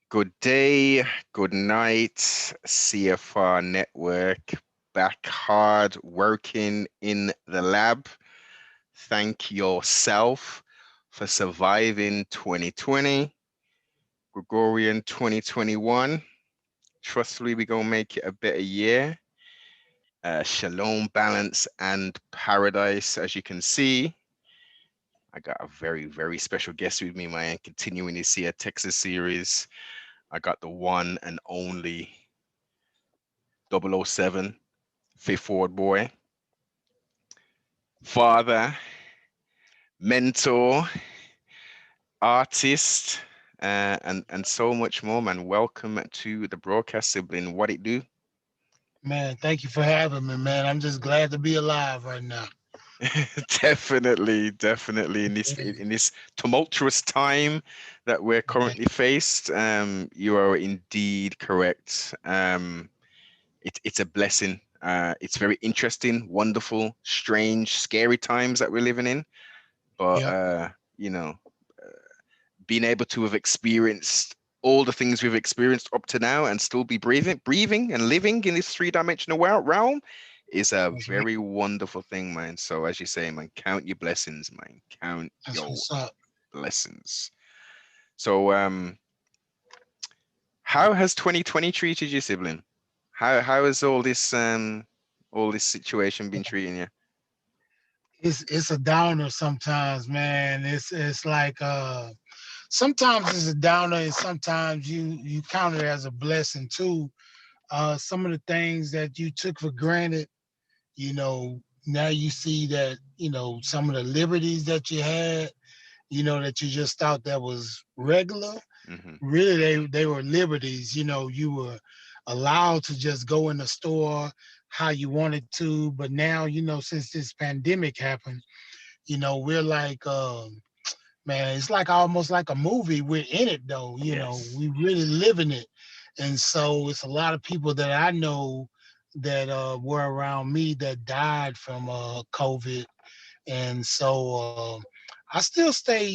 Good day, good night, CFR Network. Back hard working in the lab. Thank yourself for surviving 2020, Gregorian 2021. Trustfully, we're going to make it a better year. Shalom, balance, and paradise. As you can see, I got a very, very special guest with me, man. Continuing this here Texas series. I got the one and only 007, Fifth Ward boy, father, mentor, artist, and so much more, man. Welcome to the broadcast, sibling. What it do? Man, thank you for having me, man. I'm just glad to be alive right now. Definitely in this tumultuous time that we're Yeah, currently faced, you are indeed correct. It's a blessing. It's very interesting, wonderful, strange, scary times that we're living in. But yeah, you know, being able to have experienced all the things we've experienced up to now and still be breathing and living in this three-dimensional realm is a that's right. very wonderful thing, man. So as you say, man, count your blessings, man. Count That's your what's up. blessings. So how has 2020 treated you, sibling? How has all this situation been treating you? It's a downer sometimes, man. It's like sometimes it's a downer and sometimes you count it as a blessing too. Some of the things that you took for granted, now you see that, some of the liberties that you had, that you just thought that was regular. Hmm. Really they were liberties. You were allowed to just go in the store how you wanted to, but now, since this pandemic happened, we're like, man, it's like almost like a movie. We're in it though. Yes. We really live in it. And so it's a lot of people that I know that were around me that died from COVID. And so I still stay,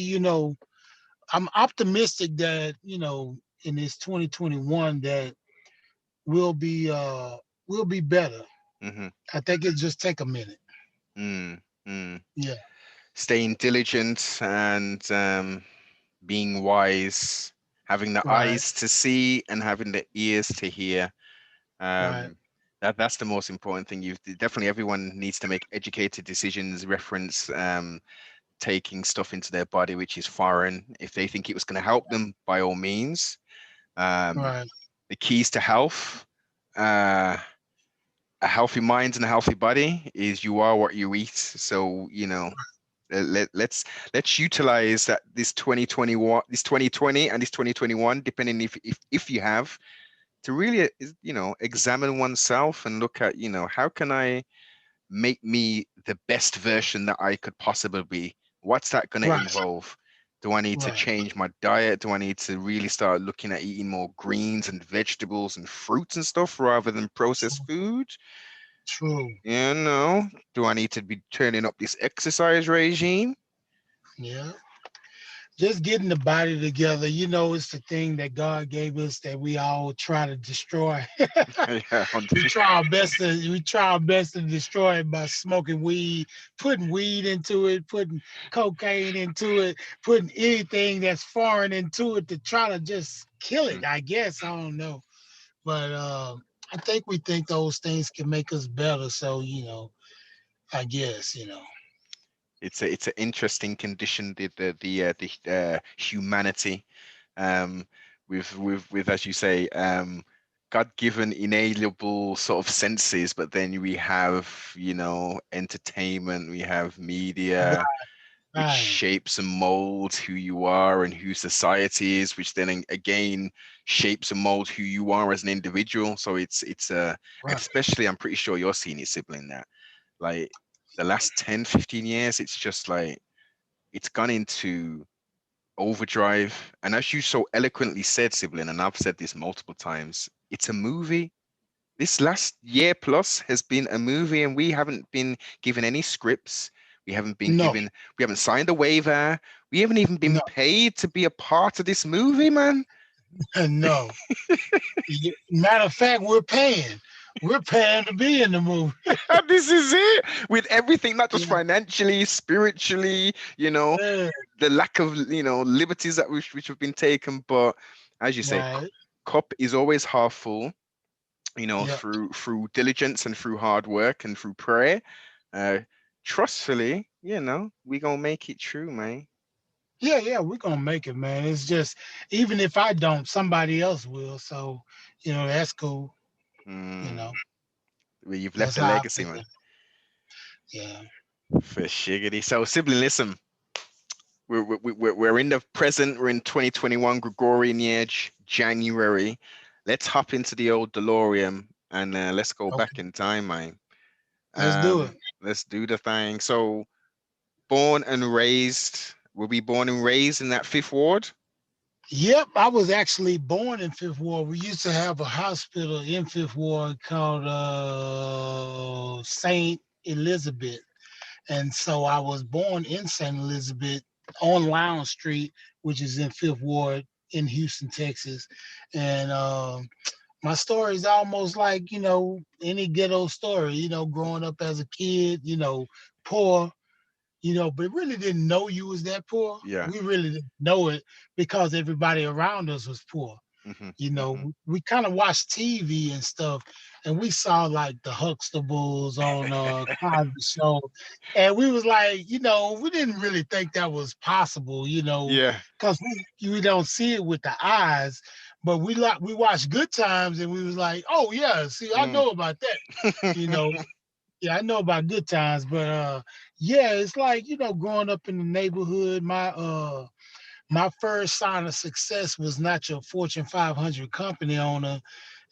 I'm optimistic that, in this 2021 that we'll be we'll be better. Hmm. I think it just take a minute. Mm, mm. Yeah. Staying diligent and being wise, having the Right. eyes to see and having the ears to hear. Right. Um, that's the most important thing. You definitely everyone needs to make educated decisions, reference taking stuff into their body which is foreign. If they think it was going to help them, by all means. Um, Right. the keys to health, uh, a healthy mind and a healthy body is you are what you eat. So let's utilize that this 2021, this 2020 and this 2021, depending if you have to really examine oneself and look at how can I make me the best version that I could possibly be. What's that going to Right. involve? Do I need to Right. change my diet? Do I need to really start looking at eating more greens and vegetables and fruits and stuff rather than processed True. food? True. Do I need to be turning up this exercise regime? Yeah. Just getting the body together, it's the thing that God gave us that we all try to destroy. Yeah, We try our best to destroy it by smoking weed, putting weed into it, putting cocaine into it, putting anything that's foreign into it to try to just kill it. I guess I don't know, but I think we think those things can make us better. So I guess it's an interesting condition, the humanity, um, with as you say, God-given inalienable sort of senses, but then we have entertainment, we have media, which right, shapes and molds who you are and who society is, which then again shapes and molds who you are as an individual. So right, especially I'm pretty sure you're seeing your sibling that, like, the last 10, 15 years, it's just like it's gone into overdrive. And as you so eloquently said, sibling, and I've said this multiple times, it's a movie. This last year plus has been a movie, and we haven't been given any scripts. We haven't been no, given, we haven't signed a waiver. We haven't even been no, paid to be a part of this movie, man. No. Matter of fact, we're paying to be in the movie. This is it. With everything, not just Yeah, financially, spiritually, yeah, the lack of, liberties that which have been taken. But as you say, right. cup is always half full, Yeah, through diligence and through hard work and through prayer. Uh, Trustfully, we gonna make it true, man. yeah, yeah. We're gonna make it, man. It's just even if I don't, somebody else will. So, that's cool. You Mm, know, well, you've that's left a how I legacy, feel. man. Yeah. For shiggity. So, sibling, listen, we're in the present. We're in 2021 Gregorian year, January. Let's hop into the old DeLorean and let's go back Okay. in time, man. Let's do it. Let's do the thing. So, born and raised, were we born and raised in that Fifth Ward? Yep, I was actually born in Fifth Ward. We used to have a hospital in Fifth Ward called Saint Elizabeth. And so I was born in St. Elizabeth on Lounge Street, which is in Fifth Ward in Houston, Texas. And my story is almost like, any ghetto story, growing up as a kid, poor, but really didn't know you was that poor. Yeah. We really didn't know it because everybody around us was poor. Hmm. Hmm. We kind of watched TV and stuff, and we saw like the Huxtables on Cosby Show, and we was like, we didn't really think that was possible, Yeah. because we don't see it with the eyes, but we watched Good Times, and we was like, oh yeah, see, I Mm. know about that, you know. Yeah, I know about Good Times, but yeah, it's like growing up in the neighborhood. My first sign of success was not your Fortune 500 company owner.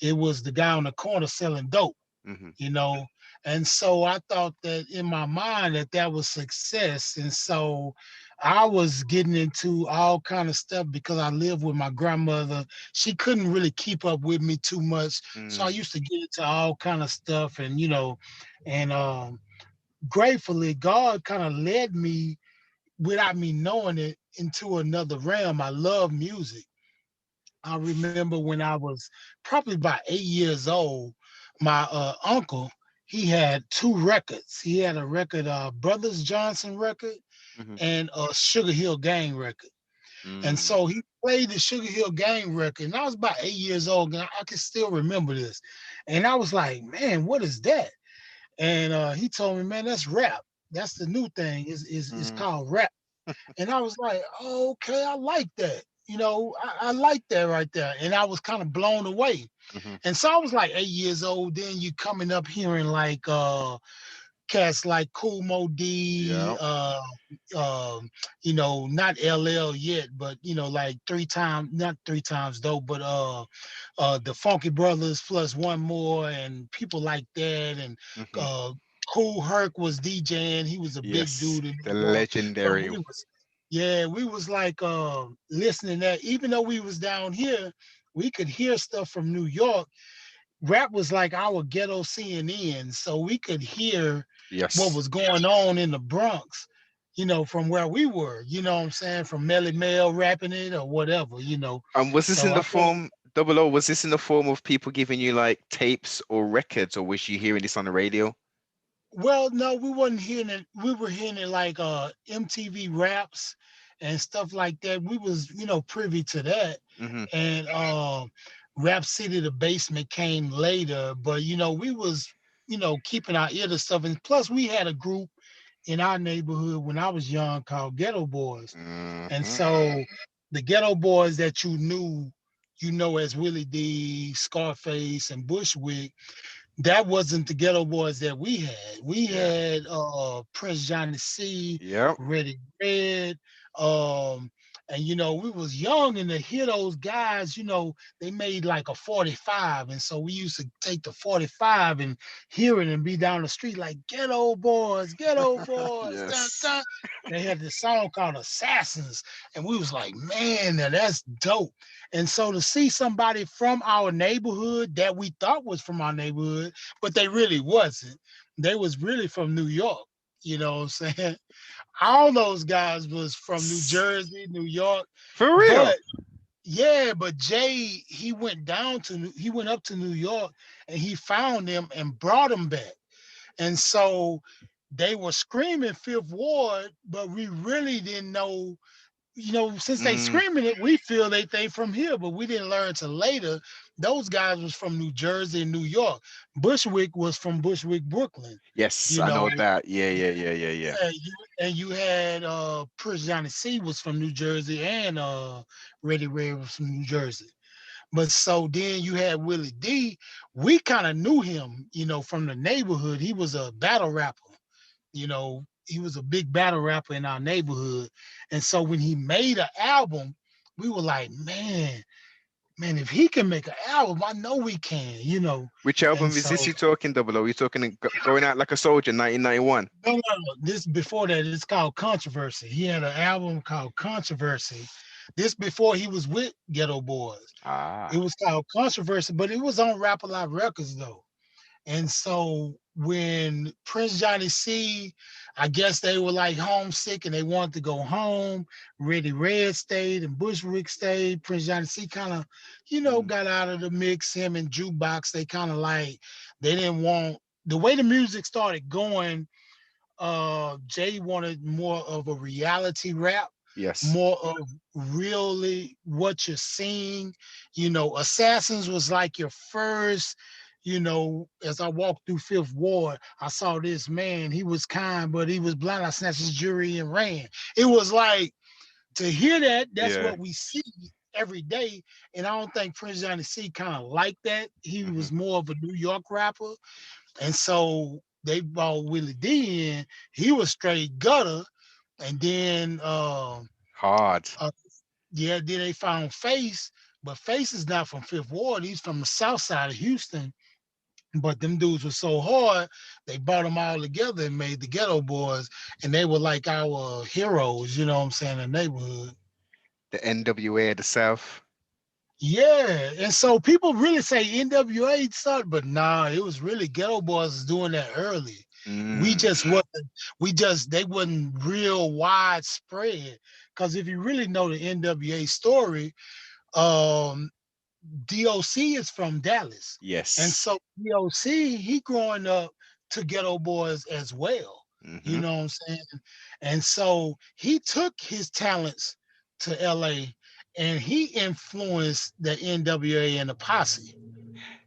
It was the guy on the corner selling dope, Hmm. you know. And so I thought that in my mind that was success. And so I was getting into all kind of stuff because I lived with my grandmother. She couldn't really keep up with me too much. So I Mm. used to get into all kind of stuff and and gratefully God kind of led me without me knowing it into another realm. I love music. I remember when I was probably about 8 years old, my uncle, he had two records. He had a record, Brothers Johnson record Hmm. and a Sugar Hill Gang record. And Mm. so he played the Sugar Hill Gang record. And I was about 8 years old, and I can still remember this. And I was like, man, what is that? And he told me, man, that's rap. That's the new thing. Is Mm. called rap. And I was like, oh, okay, I like that. I like that right there. And I was kind of blown away. Hmm. And so I was like 8 years old. Then you coming up hearing like cats like Cool Mo D, Yeah. not LL yet, but like not three times though, but the Funky Brothers plus one more and people like that. And Hmm. uh Cool Herc was DJing. He was a big Yes. dude in The New York. So legendary. we was like listening that even though we was down here, we could hear stuff from New York. Rap was like our ghetto CNN, so we could hear what Yes. was going on in the Bronx, from where we were, what I'm saying, from Melly Mel rapping it or whatever, Was this So in I the feel form, double O, was this in the form of people giving you like tapes or records, or was you hearing this on the radio? well, no, we wasn't hearing it. We were hearing it like MTV raps and stuff like that. We was, privy to that. Hmm. And Rap City the Basement came later, but we was, keeping our ear to stuff. And plus we had a group in our neighborhood when I was young called Ghetto Boys. And Hmm. so the Ghetto Boys that you knew, as Willie D, Scarface, and Bushwick, that wasn't the Ghetto Boys that we had. We Yeah. had Prince Johnny C, Yep. Ready Red, um, and we was young and to hear those guys, they made like a 45. And so we used to take the 45 and hear it and be down the street like ghetto boys, dun, Yes. dun. They had this song called Assassins, and we was like, man, now that's dope. And so to see somebody from our neighborhood that we thought was from our neighborhood, but they really wasn't. They was really from New York. You know what I'm saying? All those guys was from New Jersey, New York, For but real. Yeah, but Jay, he went up to New York and he found them and brought them back. And so they were screaming Fifth Ward, but we really didn't know, since they Mm, screaming it, we feel they from here, but we didn't learn till later. Those guys was from New Jersey and New York. Bushwick was from Bushwick, Brooklyn. yes, You I know, know that. Yeah, yeah, yeah, yeah, yeah. and you had Prince Johnny C was from New Jersey and Reddy Red was from New Jersey. But so then you had Willie D. We kind of knew him, from the neighborhood. He was a battle rapper. He was a big battle rapper in our neighborhood. And so when he made an album, we were like, man, if he can make an album, I know we can. Which And album is so this you talking, Double O? You talking Going Out Like a Soldier, 1991? no. This before that, it's called Controversy. He had an album called Controversy. This before he was with Ghetto Boys. It Ah, was called Controversy, but it was on Rap A Lot Records though. And so when Prince Johnny C, I guess they were like homesick and they wanted to go home. Reddy Red stayed and Bushwick stayed. Prince Johnny C kind of, mm, got out of the mix. Him and Jukebox, they kind of like they didn't want the way the music started going. Jay wanted more of a reality rap, yes. more of really what you're seeing. Assassins was like your first. As I walked through Fifth Ward, I saw this man. He was kind, but he was blind. I snatched his jewelry and ran. It was like to hear that. That's Yeah. what we see every day. And I don't think Prince Johnny C kind of liked that. He Hmm. was more of a New York rapper. And so they brought Willie D in. He was straight gutter. And then Hard. uh yeah, then they found Face, but Face is not from Fifth Ward. He's from the south side of Houston. But them dudes were so hard, they brought them all together and made the Ghetto Boys, and they were like our heroes, you know what I'm saying, in the neighborhood. The NWA of the South. Yeah, and so people really say NWA started, but nah, it was really Ghetto Boys doing that early. We Mm, just wasn't. They wasn't real widespread. Because if you really know the NWA story, um, DOC is from Dallas, and yes. so DOC he growing up to Ghetto Boys as well. You Hmm. know what I'm saying? And so he took his talents to LA and he influenced the NWA and the posse.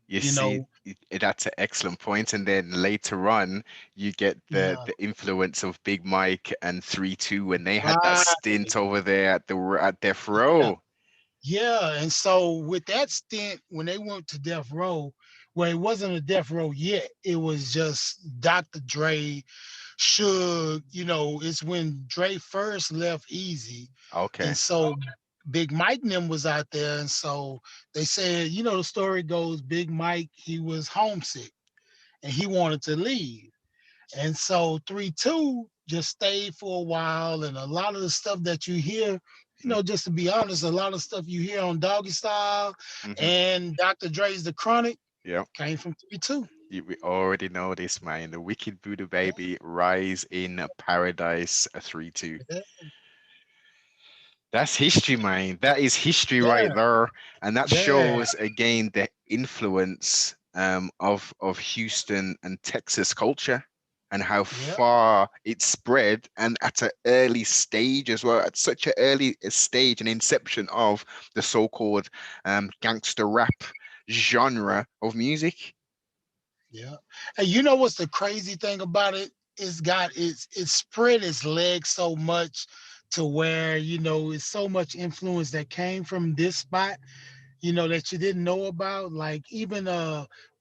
You You see, know, that's an excellent point. And then later on, you get the yeah, the influence of Big Mike and 3-2 when they had that right, stint over there at Death yeah, Row. yeah. And so with that stint, when they went to Death Row, well, it wasn't a Death Row yet. It was just Dr. Dre, Suge. It's when Dre first left Easy, and Okay. so Big Mike and them was out there, and so they said, the story goes, Big Mike he was homesick and he wanted to leave, and so 3-2 just stayed for a while, and a lot of the stuff that you hear. Just to be honest, a lot of stuff you hear on Doggy Style Mm-hmm. and Dr. Dre's The Chronic Yeah. came from 3-2. We already know this, man. The Wicked Buddha Yeah, Baby, Rise in Paradise, 3-2. yeah, That's history, man. That is history right yeah, there. And that yeah, shows again the influence of Houston and Texas culture and how yeah. far it spread and at an early stage as well, at such an early stage and inception of the so-called gangster rap genre of music. Yeah. And you know what's the crazy thing about it? It's spread its legs so much to where, it's so much influence that came from this spot, that you didn't know about. Like even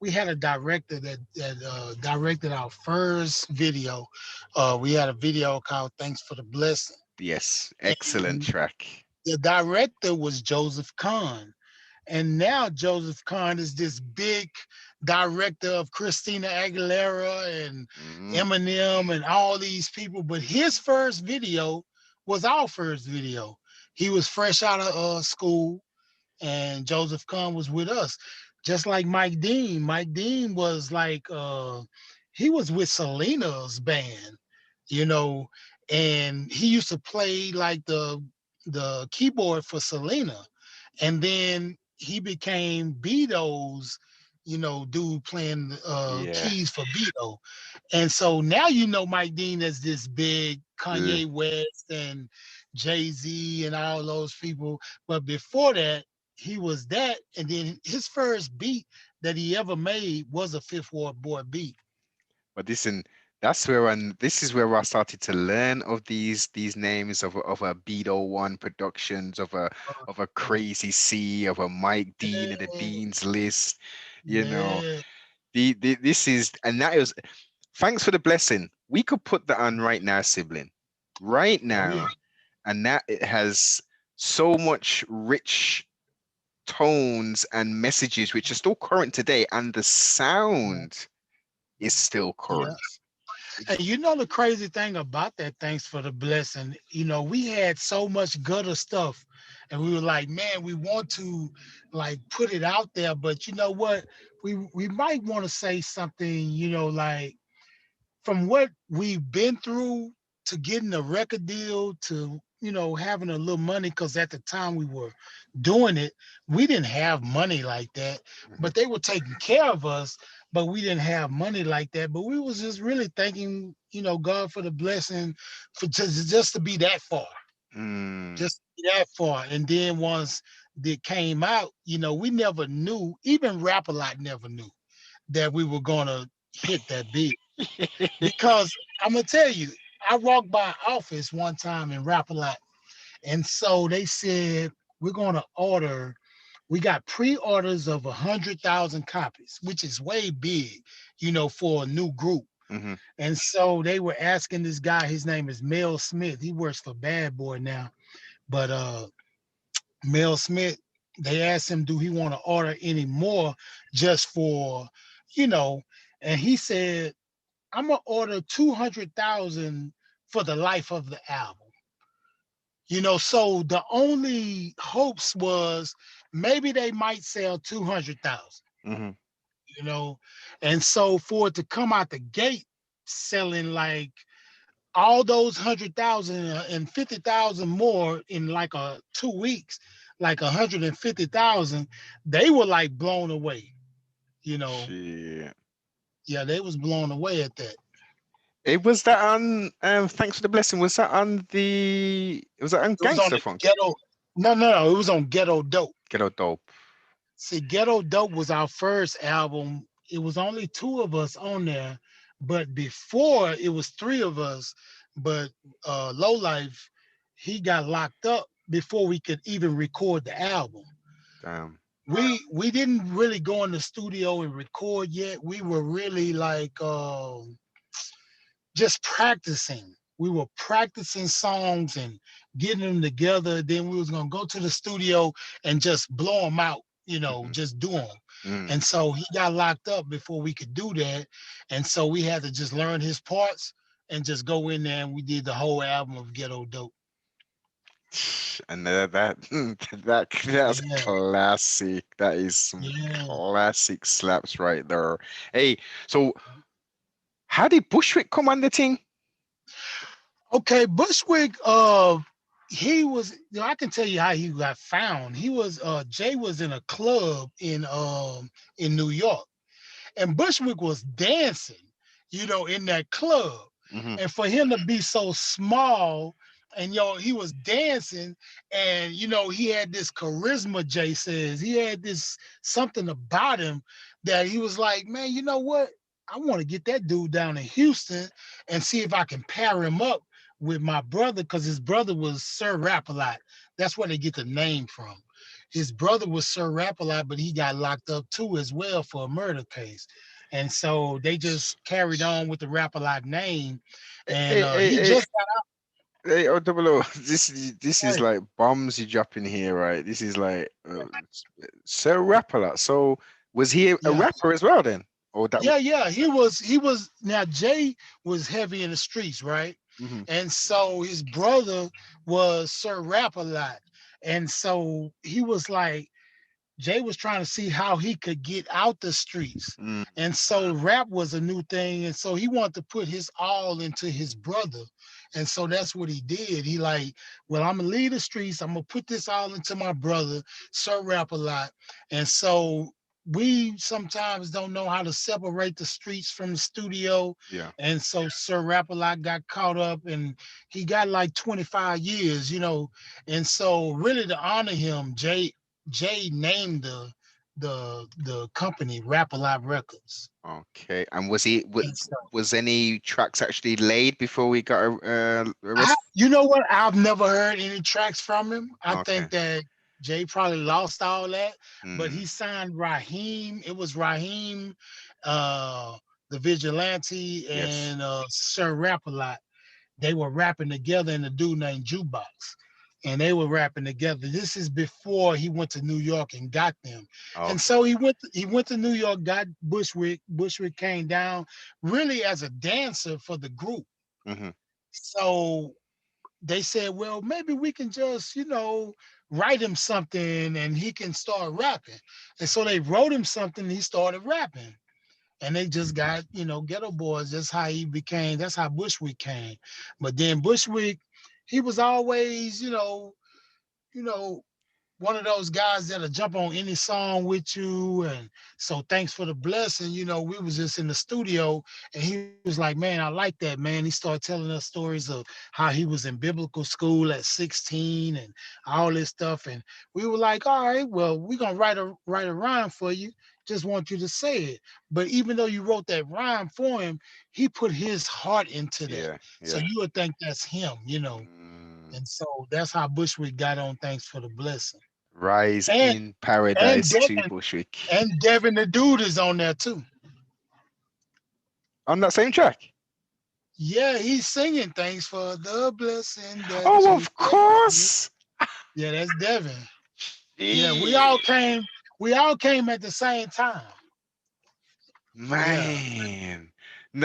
we had a director that directed our first video. We had a video called Thanks for the Blessing. Yes, excellent And track. the director was Joseph Kahn. And now Joseph Kahn is this big director of Christina Aguilera and Mm, Eminem and all these people. But his first video was our first video. He was fresh out of school, and Joseph Kahn was with us. Just like Mike Dean. Mike Dean was like he was with Selena's band, you know, and he used to play like the keyboard for Selena. and then he became Beto's, dude playing Yeah. keys for Beto. And so now Mike Dean as this big L- Kanye West and Jay-Z and all those people. But before that, he was that. And then his first beat that he ever made was a Fifth Ward Boy beat. But listen, this is where I started to learn of these names of a Beto One Productions, of a Uh, Crazy C, of a Mike Dean of the yeah, Dean's List. You know, yeah. this is, and that is, thanks for the blessing. We could put that on right now, sibling, right Oh yeah. now, and that it has so much rich tones and messages which are still current today, and the sound is still Yeah. current. And the crazy thing about that, thanks for the blessing, we had so much gutter stuff and we were like, man, we want to like put it out there, but you know what? We might want to say something, like from what we've been through to getting a record deal to having a little money, because at the time we were doing it, we didn't have money like that, Mhm. but they were taking care of us, but we didn't have money like that. But we was just really thanking God for the blessing, for just to be that far, Mm. just to be that far. And then once it came out, we never knew, even Rap A Lot never knew that we were gonna hit that big. Because I'm gonna tell you, I walked by an office one time in Rap A Lot, and so they said we're gonna order. We got pre-orders of 100,000 copies, which is way big, for a new group. Hmm. And so they were asking this guy. His name is Mel Smith. He works for Bad Boy now, but Mel Smith. They asked him, do he want to order any more just for, you know, and he said, I'm gonna order 200,000 for the life of the album. So the only hopes was maybe they might sell 200,000, Hmm. you know. And so for it to come out the gate selling like all those 100,000 and 50,000 more in like 2 weeks, like 150,000, they were like blown away, you know. Shit. Yeah, they was blown away at that. It was that on Thanks for the Blessing. Was that on It was on Gangster the Funk? ghetto. No, no, no. It was on Ghetto Dope. Ghetto Dope. See, Ghetto Dope was our first album. It was only two of us on there, but before it was three of us. But Low Life, he got locked up before we could even record the album. Damn. We didn't really go in the studio and record yet. We were really like just practicing. We were practicing songs and getting them together. Then we was gonna go to the studio and just blow them out, Hmm. just do them. Mm. And so he got locked up before we could do that. And so we had to just learn his parts and just go in there and we did the whole album of Ghetto Dope. And that's Yeah, classic. That is some yeah. classic slaps right there. Hey, so how did Bushwick come on the thing? Okay, Bushwick, he was, I can tell you how he got found. He was Jay was in a club in New York, and Bushwick was dancing, in that club. Hmm. And for him to be so small, and he was dancing, and he had this charisma. Jay says he had this something about him that he was like, man, you know what? I want to get that dude down in Houston and see if I can pair him up with my brother, because his brother was Sir Rap-A-Lot. That's where they get the name from. His brother was Sir Rap-A-Lot, but he got locked up too as well for a murder case. And so they just carried on with the Rap-A-Lot name. And Hey, hey, he hey, just got hey, oh, double O. This is out. like bombs you drop in here, right? This is like Sir Rapper. So was he a Yeah. rapper as well then? Or that? Yeah, yeah. He was now Jay was heavy in the streets, right? Hmm. And so his brother was Sir Rap-A-Lot. And so he was like, Jay was trying to see how he could get out the streets. Mm. And so rap was a new thing. And so he wanted to put his all into his brother. And so that's what he did. He like, well, I'm gonna leave the streets. I'm gonna put this all into my brother, Sir Rap a lot. And so we sometimes don't know how to separate the streets from the studio. Yeah. And so Sir Rap a lot got caught up and he got like 25 years, you know. And so really to honor him, Jay named the company Rap a Lot Records. Okay. And was he And so was any tracks actually laid before we got arrested? you know what? I've never heard any tracks from him. I Okay. think that Jay probably lost all that, but Mm. he signed Raheem. It was Raheem, uh, the Vigilante, Yes. and Sir Rap a Lot. They were rapping together in a dude named Jukebox. And they were rapping together. This is before he went to New York and got them. And Okay. so he went to New York, got Bushwick. Bushwick came down really as a dancer for the group. Hmm. So they said, well, maybe we can just, write him something and he can start rapping. And so they wrote him something and he started rapping. And they just got, Ghetto Boys. That's how Bushwick came. But then Bushwick, he was always, you know, one of those guys that'll jump on any song with you. And so thanks for the blessing. We was just in the studio and he was like, man, I like that, man. He started telling us stories of how he was in biblical school at 16 and all this stuff. And we were like, all right, well, we're gonna write a rhyme for you. Just want you to say it. But even though you wrote that rhyme for him, he put his heart into that. Yeah. So Yeah. you would think that's him. Mm. And so that's how Bushwick got on Thanks for the Blessing. Rise And in and Paradise to Devin Bushwick. and Devin the dude is on there too. On that same track. Yeah, he's singing thanks for the blessing that Oh, you of gave. course. Yeah, that's Devin. Yeah, we all Shit. came we all came at the same time. Yeah, Man.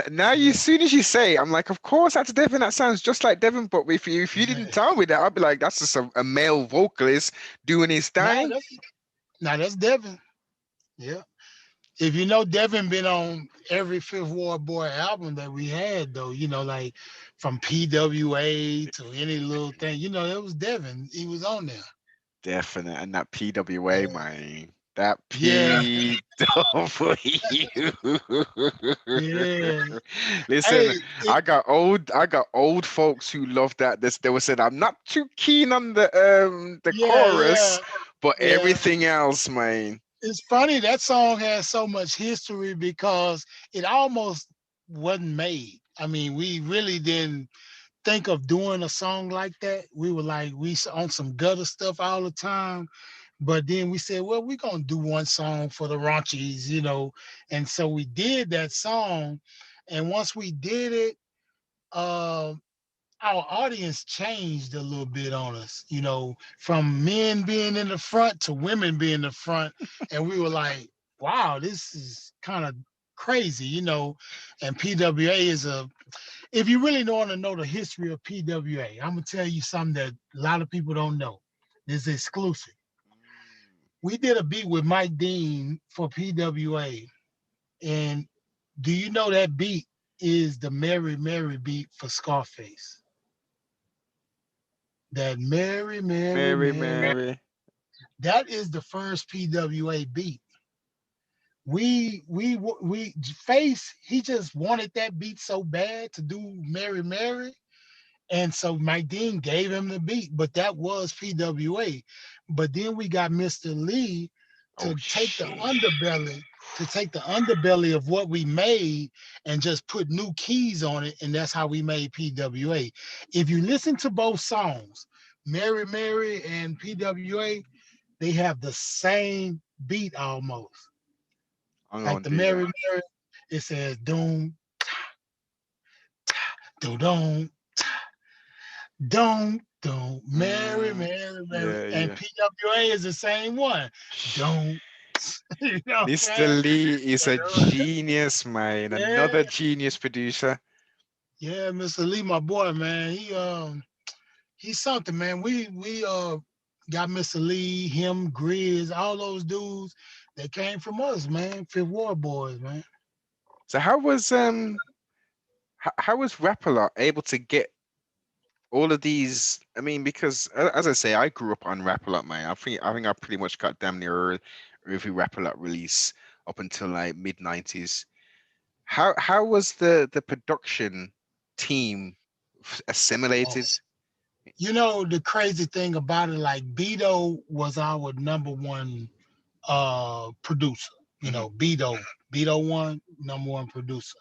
Now you, yeah, as soon as you say it, I'm like, of course that's Devin. That sounds just like Devin. But if you didn't yeah. tell me that, I'd be like, that's just a male vocalist doing his No, thing. that's Devin. Yeah. If you know Devin been on every Fifth Ward Boy album that we had though, like from P.W.A. to any little thing, it was Devin. He was on there. Definite. And that P.W.A, man. That Yeah, P.W. yeah. Listen, Hey, I got old folks who love that. They were saying I'm not too keen on the yeah, yeah, chorus, but yeah. everything else, man. It's funny that song has so much history because it almost wasn't made. I mean, we really didn't think of doing a song like that. We were like, on some gutter stuff all the time. But then we said, well, we're gonna do one song for the Raunchies. And so we did that song. And once we did it, uh, our audience changed a little bit on us, from men being in the front to women being in the front. And we were like, wow, this is kind of crazy. And PWA if you really want to know the history of PWA, I'm going to tell you something that a lot of people don't know. This is exclusive. We did a beat with Mike Dean for PWA. And do you know that beat is the Mary Mary beat for Scarface? That Mary, Mary, Mary, Mary. Mary. That is the first PWA beat. We Face, he just wanted that beat so bad to do Mary, Mary. And so Mike Dean gave him the beat, but that was PWA. But then we got Mr. Lee Oh to take the shit. underbelly, of what we made and just put new keys on it. And that's how we made PWA. If you listen to both songs, Mary Mary and PWA, they have the same beat almost. I'm Like gonna the do Mary that. Mary, it says doom, do dum, don't, Mary, Mm, Mary, Mary. yeah, And yeah. PWA is the same one. Don't, you know what I'm Mr. saying? Lee is a Uh, genius, man. Yeah, Another genius producer. yeah, Mr. Lee, my boy, man. He's something, man. We got Mr. Lee, him, Grizz, all those dudes. They came from us, man. Fifth Ward boys, man. So how was Rap-A-Lot able to get all of these? I mean, because as I say, I grew up on Rap-A-Lot, man. I think I pretty much got damn near every Rap-A-Lot release up until like mid 90s. How was the production team Oh, assimilated? you know the crazy thing about it, like Beto was our number 1 producer. You Hmm. know, Beto one, number 1 producer.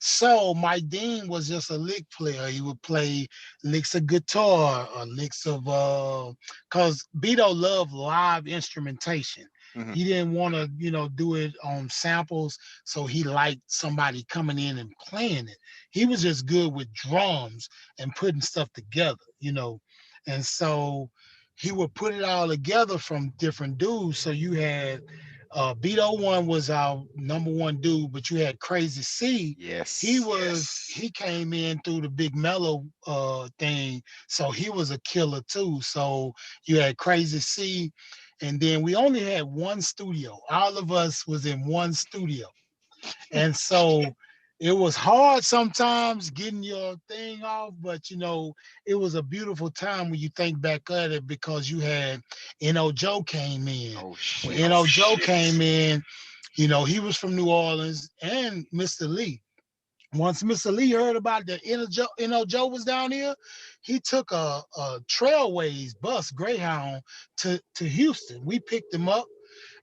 So Mike Dean was just a lick player. He would play licks of guitar or licks of cause Beto loved live instrumentation. Hmm. He didn't want to, do it on samples. So he liked somebody coming in and playing it. He was just good with drums and putting stuff together. And so he would put it all together from different dudes. So you had Beto one was our number 1 dude, but you had Crazy C. He Yes. was he came in through the Big Mellow thing, so he was a killer too. So you had Crazy C, and then we only had one studio. All of us was in one studio, and so it was hard sometimes getting your thing off, but it was a beautiful time when you think back at it because you had N.O. Joe came in. Oh When shit. N.O. Joe came in, he was from New Orleans and Mr. Lee. Once Mr. Lee heard about the N.O. Joe was down here, he took a Trailways bus, Greyhound, to Houston. We picked him up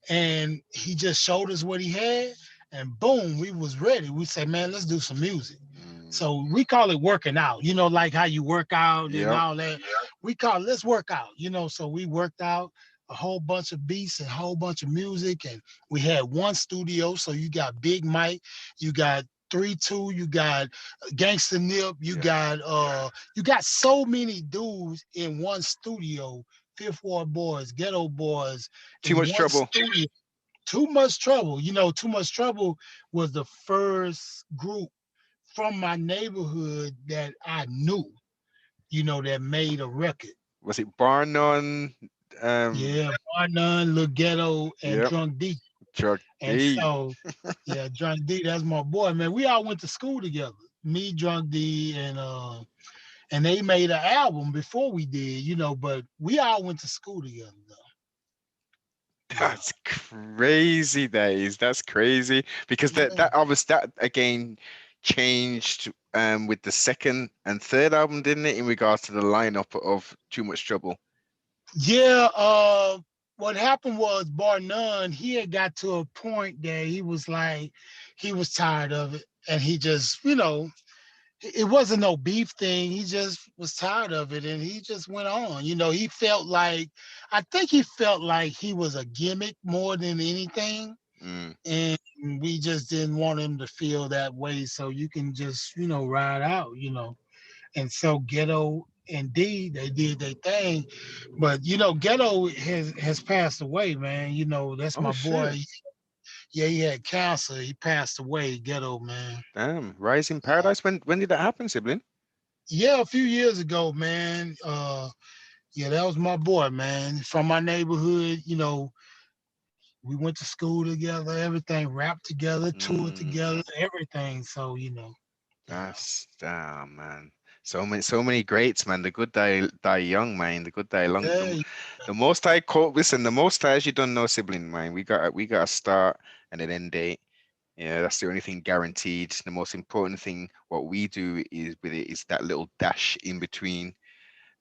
and he just showed us what he had, and boom, we was ready. We said, man, let's do some music. Mm. So we call it working out, like how you work out and Yep. all that. We call it let's work out, so we worked out a whole bunch of beats and a whole bunch of music, and we had one studio. So you got Big Mike, you got 3-2, you got Gangsta Nip, Yeah. you got so many dudes in one studio. Fifth Ward Boys, Ghetto Boys, Too in much one trouble. studio. Too Much Trouble. Too Much Trouble was the first group from my neighborhood that I knew, that made a record. Was it Bar None? Yeah, Bar None, Lil Ghetto, and Yep. Drunk D. Chuck And D. so, yeah, Drunk D, that's my boy, man. We all went to school together. Me, Drunk D, and they made an album before we did, but we all went to school together though. Yeah. That's crazy days. That's crazy because that Yeah. that obviously that again changed with the second and third album, didn't it, in regards to the lineup of Too Much Trouble? Yeah, what happened was Bar None, he had got to a point that he was like, he was tired of it. And he just, it wasn't no beef thing. He just was tired of it and he just went on. He felt like, I think he felt like he was a gimmick more than anything. Mm. And we just didn't want him to feel that way. So you can just, ride out, and so Ghetto and D, they did their thing. But Ghetto has passed away, man. That's Oh my shit. boy. Yeah, he had cancer. He passed away, Ghetto, man. Damn. Rising Yeah, Paradise. When did that happen, sibling? yeah, a few years ago, man. Yeah, that was my boy, man. From my neighborhood, we went to school together, everything, rapped together, toured Mm. together, everything. So, yeah. That's damn man. So many greats, man. The good die young, man. The good die long. Yeah, The most I quote, listen, the most ties you don't know, sibling, man. We got a start and an end date. Yeah, that's the only thing guaranteed. The most important thing, what we do is with it is that little dash in between.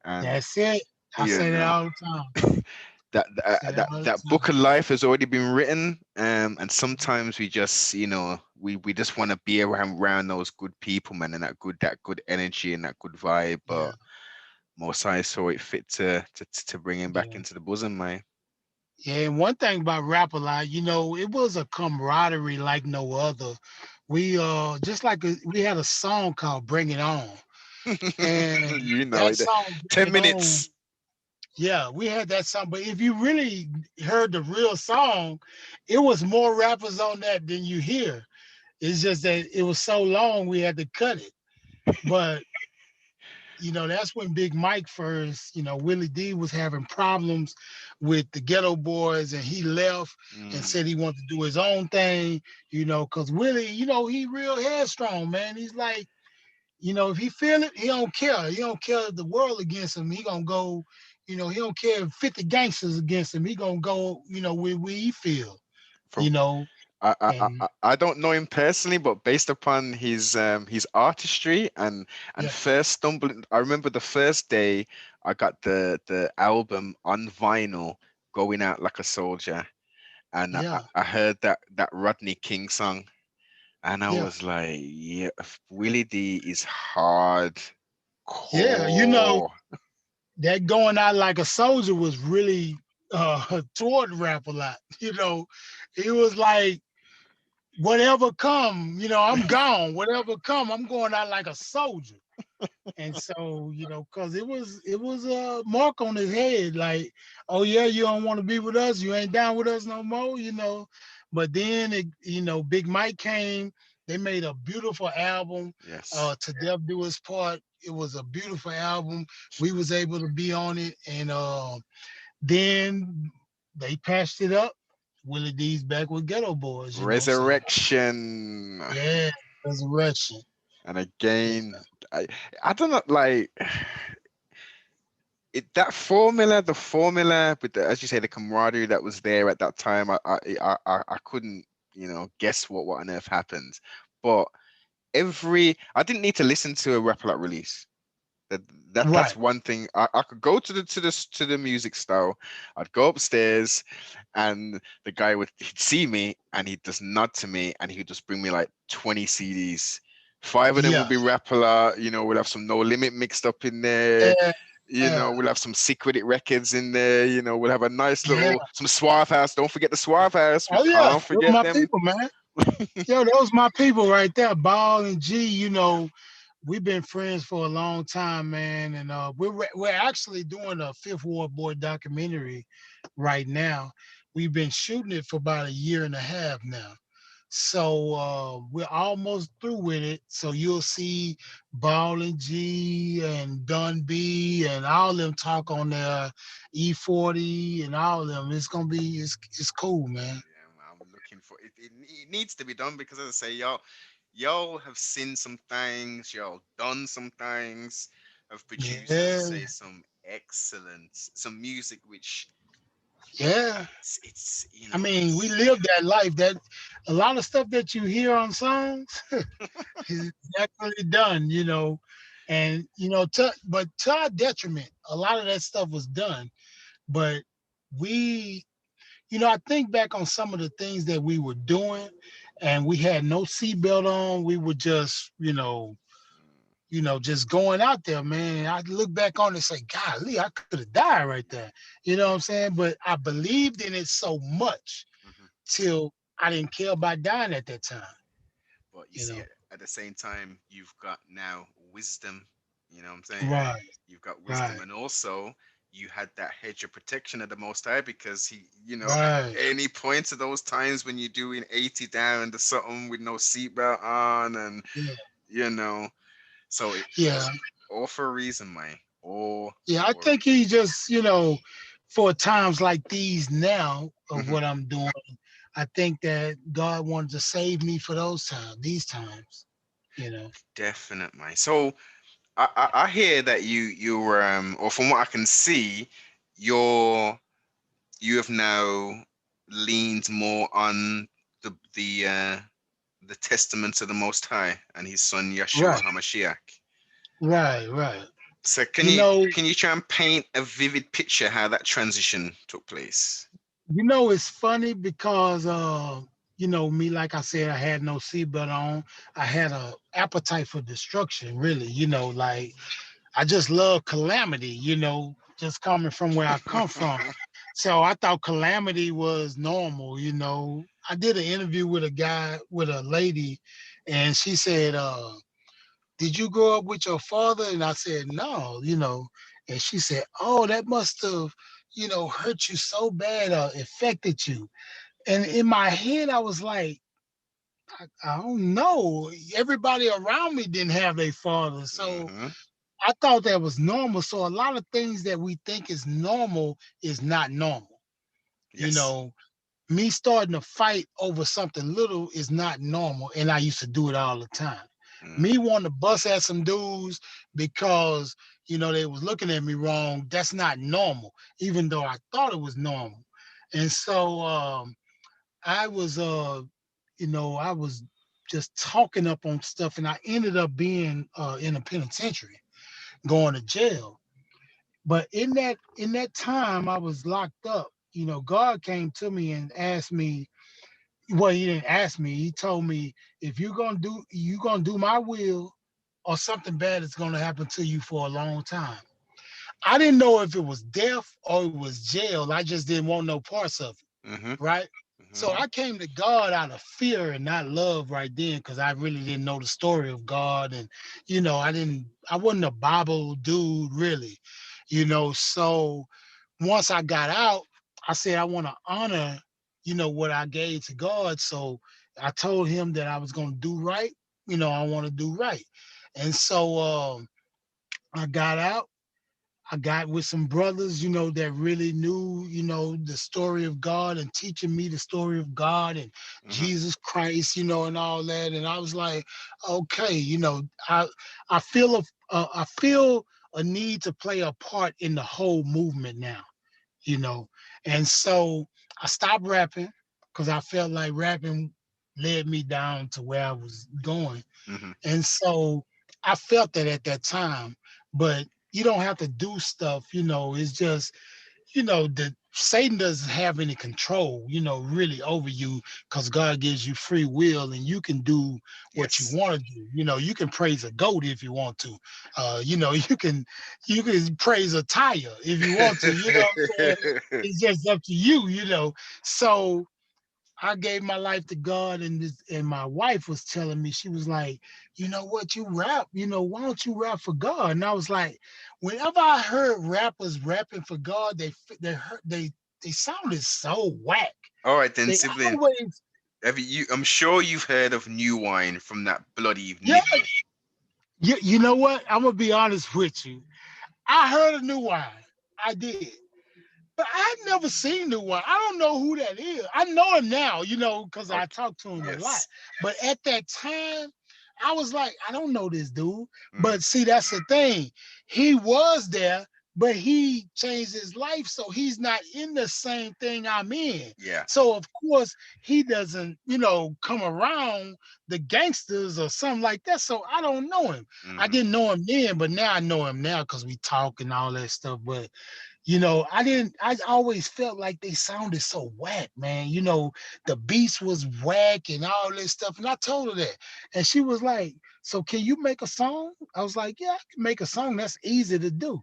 And that's it. I you say that know, all the time. that Say that that that all the that time. book of life has already been written. And sometimes we just, we just want to be around those good people, man, and that good energy and that good vibe. Yeah, But most I saw it fit to bring him back yeah. into the bosom, man. Yeah, and one thing about Rap a Lot, it was a camaraderie like no other. We just like we had a song called Bring It On. And You know that it. song Bring 10 It On, minutes. yeah, we had that song. But if you really heard the real song, it was more rappers on that than you hear. It's just that it was so long we had to cut it. But that's when Big Mike first, Willie D was having problems with the Ghetto Boys, and he left and Mm. said he wanted to do his own thing, because Willie, he real headstrong, man. He's like, if he feel it, he don't care. He don't care if the world against him. He gonna go, he don't care if 50 gangsters against him. He gonna go, where he feel, you From know, and I don't know him personally, but based upon his artistry and yeah, first stumbling, I remember the first day I got the album on vinyl, Going Out Like a Soldier, and yeah, I heard that Rodney King song, and I yeah, was like, yeah, Willie D is hard yeah. core. That going out like a soldier was really toward rap a lot. It was like whatever come, I'm gone. Whatever come, I'm going out like a soldier. And so, because it was a mark on his head, like, oh yeah, you don't want to be with us, you ain't down with us no more. But then Big Mike came, they made a beautiful album, Yes. To Death Do His Part. It was a beautiful album. We was able to be on it, and then they patched it up. Willie D's back with Ghetto Boys, so Resurrection. yeah, Resurrection. And Yeah, again, I I don't know, like that formula, the formula with the, as you say, the camaraderie that was there at that time. I couldn't, guess what on earth happened. But I didn't need to listen to a Rap Like release. That that's right. one thing. I could go to the music store. I'd go upstairs, and the guy he'd see me, and he'd just nod to me, and he'd just bring me like 20 CDs. Five of them would Yeah, be Rapala. We'll have some No Limit mixed up in there. yeah, We'll have some Secret Records in there. We'll have a nice yeah. little some Swarf House. Don't forget the Swarf House. We Oh yeah, can't those forget my them. people, man. Yo, those my people right there. Ball and G. We've been friends for a long time, man, and we're actually doing a Fifth Ward Boy documentary right now. We've been shooting it for about a year and a half now. So we're almost through with it. So you'll see Ball and G and Dun B and all of them talk on their E40 and all of them. It's cool, man. Yeah, I'm looking for it. It needs to be done because, as I say, y'all have seen some things, y'all done some things, have produced, as I Yeah, say, some music which yeah. it's I mean, we it's live that life. That a lot of stuff that you hear on songs is definitely done. And but to our detriment, a lot of that stuff was done. But we, I think back on some of the things that we were doing, and we had no seatbelt on. We were just, just going out there, man. And I look back on it and say, golly, I could have died right there. You know what I'm saying? But I believed in it so much Mhm. till I didn't care about dying at that time. But you You see, know, at the same time, you've got now wisdom. You know what I'm saying? right, You've got wisdom, right, and also you had that hedge of protection of the Most High because right. any point of those times when you're doing 80 down to something with no seatbelt on, and Yeah, you know, so yeah, all for a reason, man. All yeah. I for a think reason. he just, for times like these now of Mhm. what I'm doing, I think that God wanted to save me for these times. You know, Definite, man. So I hear that you're or from what I can see, you're you have now leaned more on the testament of the Most High and His Son right, Yeshua Hamashiach. right, right. So You know, can you try and paint a vivid picture how that transition took place? it's funny because me, like I said, I had no seatbelt on. I had a appetite for destruction, really. Like I just love calamity, just coming from where I come from. So I thought calamity was normal. I did an interview with a lady, and she said, did you grow up with your father? And I said, no. And she said, oh, that must have, hurt you so bad or affected you. And in my head, I was like, I don't know. Everybody around me didn't have their father. So Hmm. I thought that was normal. So a lot of things that we think is normal is not normal. You Yes. know, me starting to fight over something little is not normal, and I used to do it all the time. Mm, Me wanting to bust at some dudes because they was looking at me wrong, that's not normal, even though I thought it was normal. And so I was I was just talking up on stuff, and I ended up being in a penitentiary, going to jail. But in that time I was locked up, God came to me and asked me, well, he didn't ask me. He told me, if you're gonna do my will, or something bad is gonna happen to you for a long time. I didn't know if it was death or it was jail. I just didn't want no parts of it, mm-hmm, right? So mm-hmm. I came to God out of fear and not love right then, because I really didn't know the story of God. And I wasn't a Bible dude really, so once I got out, I said I want to honor, what I gave to God. So I told him that I was going to do right. I want to do right. And so I got out. I got with some brothers, that really knew, the story of God, and teaching me the story of God and Mm-hmm. Jesus Christ, and all that. And I was like, okay, I I feel I feel a need to play a part in the whole movement now, you know. And so I stopped rapping because I felt like rapping led me down to where I was going. Mm-hmm. And so I felt that at that time, but you don't have to do stuff, it's just, the Satan doesn't have any control, really over you, because God gives you free will and you can do what you Yes. want to do. You can praise a goat if you want to. You can praise a tire if you want to, what I'm saying? It's just up to you. So I gave my life to God, and my wife was telling me, she was like, you know what, you rap, why don't you rap for God? And I was like, whenever I heard rappers rapping for God, they sounded so whack. All right then, They sibling. always, Have you? I'm sure you've heard of New Wine from that bloody yeah, nigga. you know what? I'm gonna be honest with you. I heard a New Wine. I did. But I had never seen New One. I don't know who that is. I know him now, because I Okay. talk to him a lot. Yes. But at that time, I was like, I don't know this dude. Mm, But see, that's the thing. He was there, but he changed his life. So he's not in the same thing I'm in. yeah. So of course he doesn't, come around the gangsters or something like that. So I don't know him. I Mm-hmm. didn't know him then, but now I know him now because we talk and all that stuff. But I always felt like they sounded so whack, man. The beats was whack and all this stuff. And I told her that. And she was like, so can you make a song? I was like, yeah, I can make a song. That's easy to do.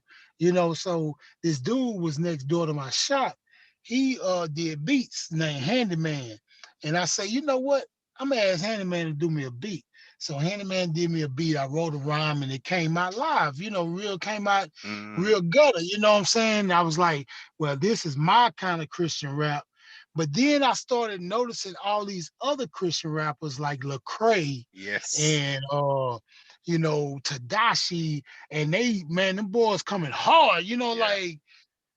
So this dude was next door to my shop. He did beats named Handyman. And I say, you know what? I'm gonna ask Handyman to do me a beat. So Handyman did me a beat. I wrote a rhyme and it came out live. Real came out Mm, real gutter. You know what I'm saying? I was like, well, this is my kind of Christian rap. But then I started noticing all these other Christian rappers like Lecrae yes. and Tadashi, and them boys coming hard, Yeah.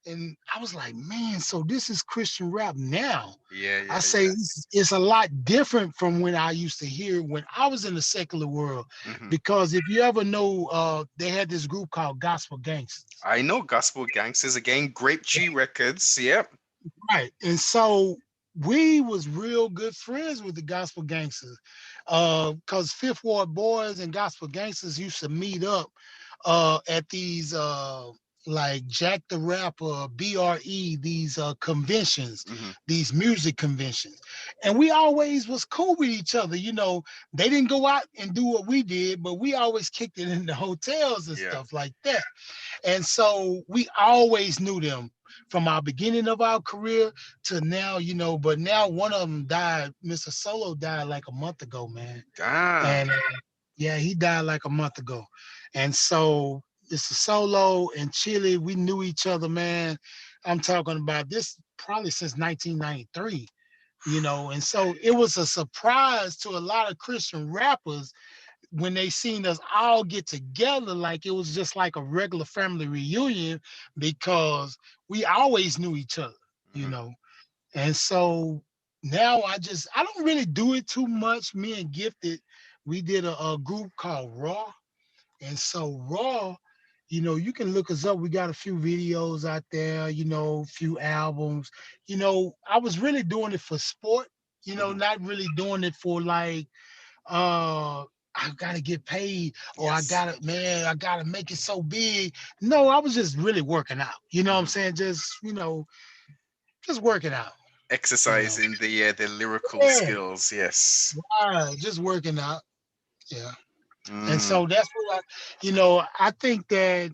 and I was like, man, so this is Christian rap now. Yeah. I Yeah. say Yeah. it's a lot different from when I used to hear it when I was in the secular world. Mm-hmm. Because if you ever know, they had this group called Gospel Gangsters. I know Gospel Gangsters again. Grape Tree Records. Yep. Right. And so we was real good friends with the Gospel Gangsters. Because Fifth Ward Boys and Gospel Gangsters used to meet up at these like Jack the Rapper, BRE, these conventions, Mm-hmm. these music conventions. And we always was cool with each other. They didn't go out and do what we did, but we always kicked it in the hotels and Yeah. stuff like that. And so we always knew them from our beginning of our career to now, but now one of them died. Mr. Solo died like a month ago, man. Damn. And yeah, he died like a month ago. And so Mr. Solo and Chili, we knew each other, man. I'm talking about this probably since 1993. And so it was a surprise to a lot of Christian rappers when they seen us all get together, like it was just like a regular family reunion because we always knew each other, you Mhm. know. And so now I don't really do it too much. Me and Gifted, we did a group called Raw. And so Raw, you can look us up. We got a few videos out there, a few albums. I was really doing it for sport, Mhm. not really doing it for like I gotta get paid or Yes. I gotta make it so big. No, I was just really working out. You know what I'm Mhm. saying? Just working out, you know. Exercising the lyrical Yeah, skills. Yes. right. Just working out. Yeah. And Mm. so that's what I think that,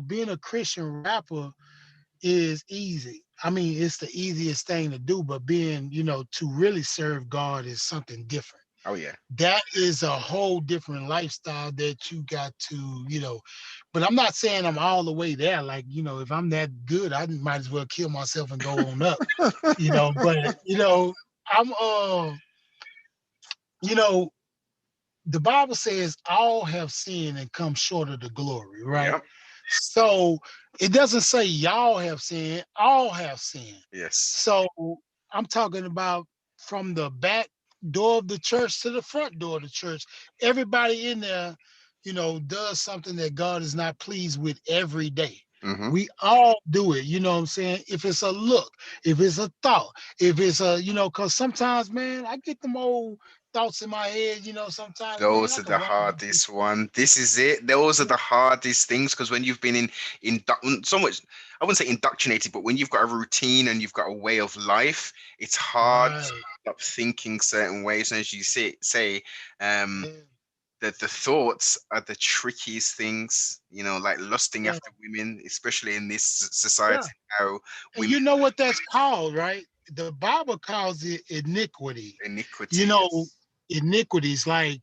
being a Christian rapper is easy. I mean, it's the easiest thing to do, but being, to really serve God is something different. Oh yeah. That is a whole different lifestyle that you got to, but I'm not saying I'm all the way there. Like, if I'm that good, I might as well kill myself and go on up, but I'm you know, the Bible says all have sinned and come short of the glory, right? Yep. So it doesn't say y'all have sinned, all have sinned. Yes. So I'm talking about from the back door of the church to the front door of the church. Everybody in there, does something that God is not pleased with every day. Mhm. We all do it, you know what I'm saying? If it's a look, if it's a thought, if it's because sometimes, man, I get them old thoughts in my head, sometimes, man, Those I are can the rap about hardest one. This is it. Those are the hardest things because when you've been in so much, I wouldn't say indoctrinated, but when you've got a routine and you've got a way of life, it's hard to right. stop thinking certain ways. And as you say, um, Yeah, the thoughts are the trickiest things. Like lusting yeah, after women, especially in this yeah. society now, And women you know what that's called, right? The Bible calls it iniquity. You iniquity. know, Yes. iniquities like,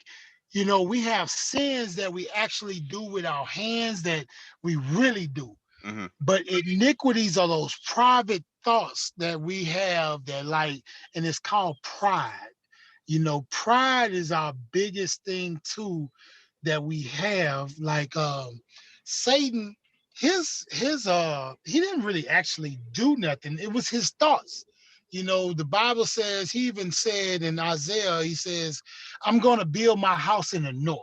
we have sins that we actually do with our hands that we really do. Hmm. But iniquities are those private thoughts that we have that like, and it's called pride. Pride is our biggest thing too that we have. Like Satan, he didn't really actually do nothing. It was his thoughts. The Bible says, he even said in Isaiah, he says, I'm gonna build my house in the north.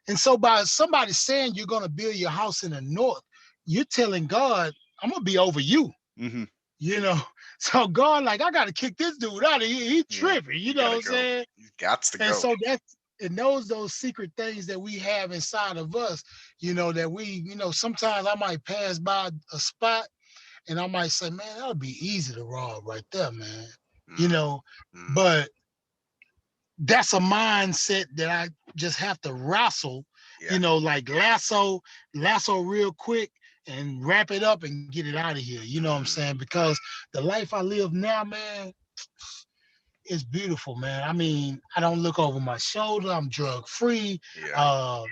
And so by somebody saying you're gonna build your house in the north, you're telling God, I'm gonna be over you. Hmm. You know, so God, like, I gotta kick this dude out of here. He Yeah. tripping, you You know what gotta I'm go. saying? You got to And go. so that's it knows those secret things that we have inside of us, that we, sometimes I might pass by a spot and I might say, man, that would be easy to rob right there, man. You Mm, know, mm, but that's a mindset that I just have to wrestle, yeah. like lasso real quick and wrap it up and get it out of here. You know what I'm saying? Mm, Because the life I live now, man, it's beautiful, man. I mean, I don't look over my shoulder. I'm drug free. yeah. Uh,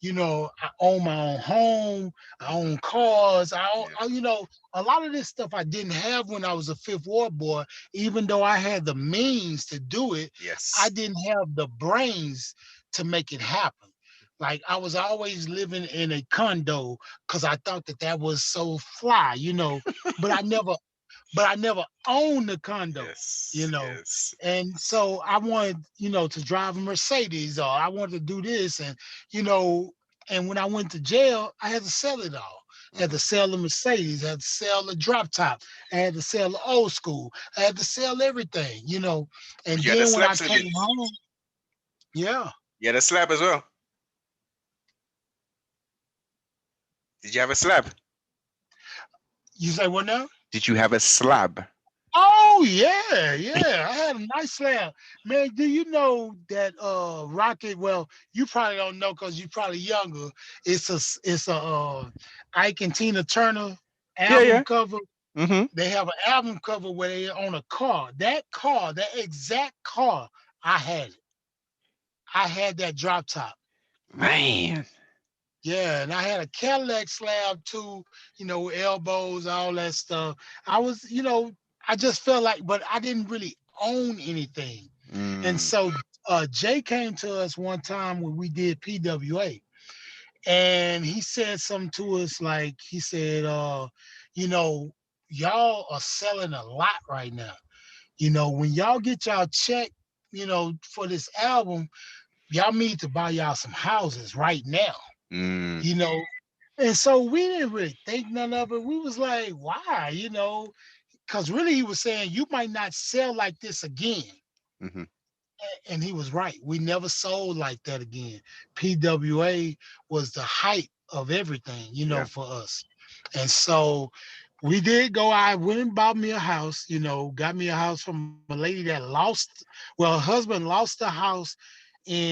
I own my own home. I Hmm. own cars. Yeah. A lot of this stuff I didn't have when I was a Fifth Ward boy. Even though I had the means to do it, I Yes. didn't have the brains to make it happen. Like I was always living in a condo because I thought that that was so fly, but I never owned the condo, you Yes. know. Yes. And so I wanted, to drive a Mercedes or I wanted to do this you know, and when I went to jail, I had to sell it all. I had Hmm. to sell the Mercedes, I had to sell the drop top, I had to sell the old school, I had to sell everything. And You had a then when slab I living. came home, yeah. You had a slab as well. Did you have a slab? You say what now? Did you have a slab? Oh yeah, yeah. I had a nice slab. Man, do you know that Rocket, well, you probably don't know because you're probably younger. It's a Ike and Tina Turner Yeah, album yeah. cover. Hmm. They have an album cover where they on a car. That car, that exact car, I had it. I had that drop top. Man. Yeah, and I had a Cadillac slab too, with elbows, all that stuff. I was, I just felt like, but I didn't really own anything. And Mm. so Jay came to us one time when we did P.W.A. and he said something to us like he said, you know, y'all are selling a lot right now. You know, when y'all get y'all check, you know, for this album, y'all need to buy y'all some houses right now. Mm, You know, and so we didn't really think none of it. We was like, why? You know, because really he was saying you might not sell like this again. hmm. And he was right. We never sold like that again. PWA was the height of everything, you know, Yeah. for us. And so we did go. I went and bought me a house, you know, got me a house from a lady that lost, well, her husband lost the house in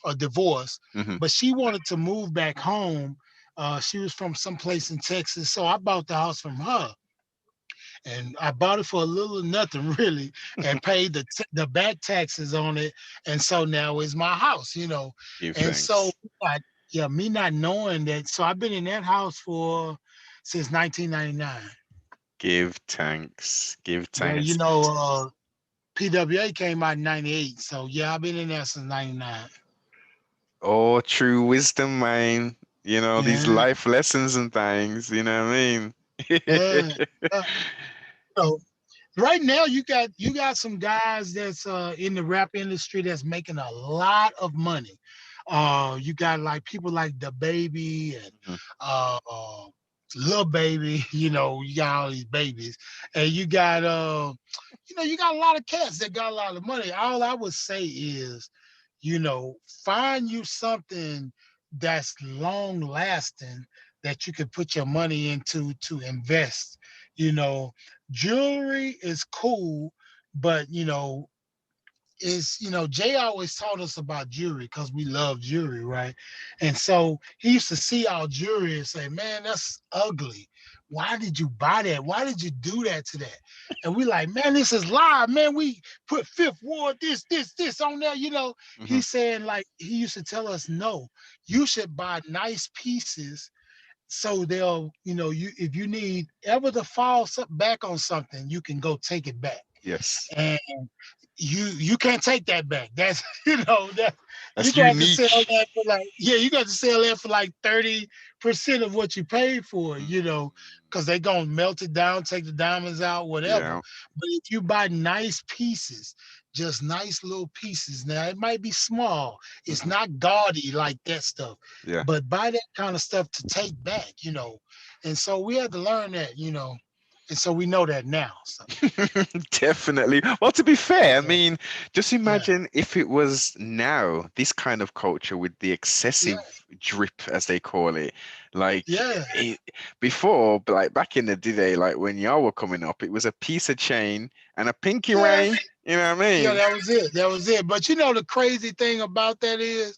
a divorce, Hmm. but she wanted to move back home. She was from someplace in Texas. So I bought the house from her and I bought it for a little or nothing really, and paid the back taxes on it, and so now it's my house, you know, Give and so thanks. I, yeah, me not knowing that, so I've been in that house for since 1999. Give thanks. Give Yeah, you thanks. know, PWA came out in '98, so yeah, I've been in there since '99. Oh, true wisdom, man. You know, these Yeah, life lessons and things, you know what I mean? yeah. Uh, so right now you got some guys that's in the rap industry that's making a lot of money. You got like people like the baby and Mhm. little baby, you know, you got all these babies, and you got you know, you got a lot of cats that got a lot of money. All I would say is, you know, find you something that's long lasting that you can put your money into to invest. You know, jewelry is cool, but you know, is you know Jay always taught us about jewelry because we love jewelry, right? And so he used to see our jewelry and say, "Man, that's ugly. Why did you buy that? Why did you do that to that?" And we like, "Man, this is live, man. We put Fifth Ward, this on there." You know, Mhm. he's saying like he used to tell us, "No, you should buy nice pieces." So they'll, you know, you if you need ever to fall back on something, you can go take it back. Yes. And you can't take that back. That's you know that you That's got to sell unique. that for like yeah, you got to sell that for like 30% of what you paid for, Mm. you know, because they gonna melt it down, take the diamonds out, whatever. Yeah. But if you buy nice pieces, just nice little pieces. Now it might be small, it's Hmm. not gaudy like that stuff, Yeah. but buy that kind of stuff to take back, you know. And so we had to learn that, you know, and so we know that now. So Definitely. Well, to be fair, I yeah, mean, just yeah, imagine if it was now, this kind of culture with the yeah, excessive drip, as they call it. Like yeah. it, before, like back in the day, like when y'all were coming up, it was a piece of chain and a pinky Yeah, ring. You know what I yeah, mean? that was it. That was it. But you know the crazy thing about that is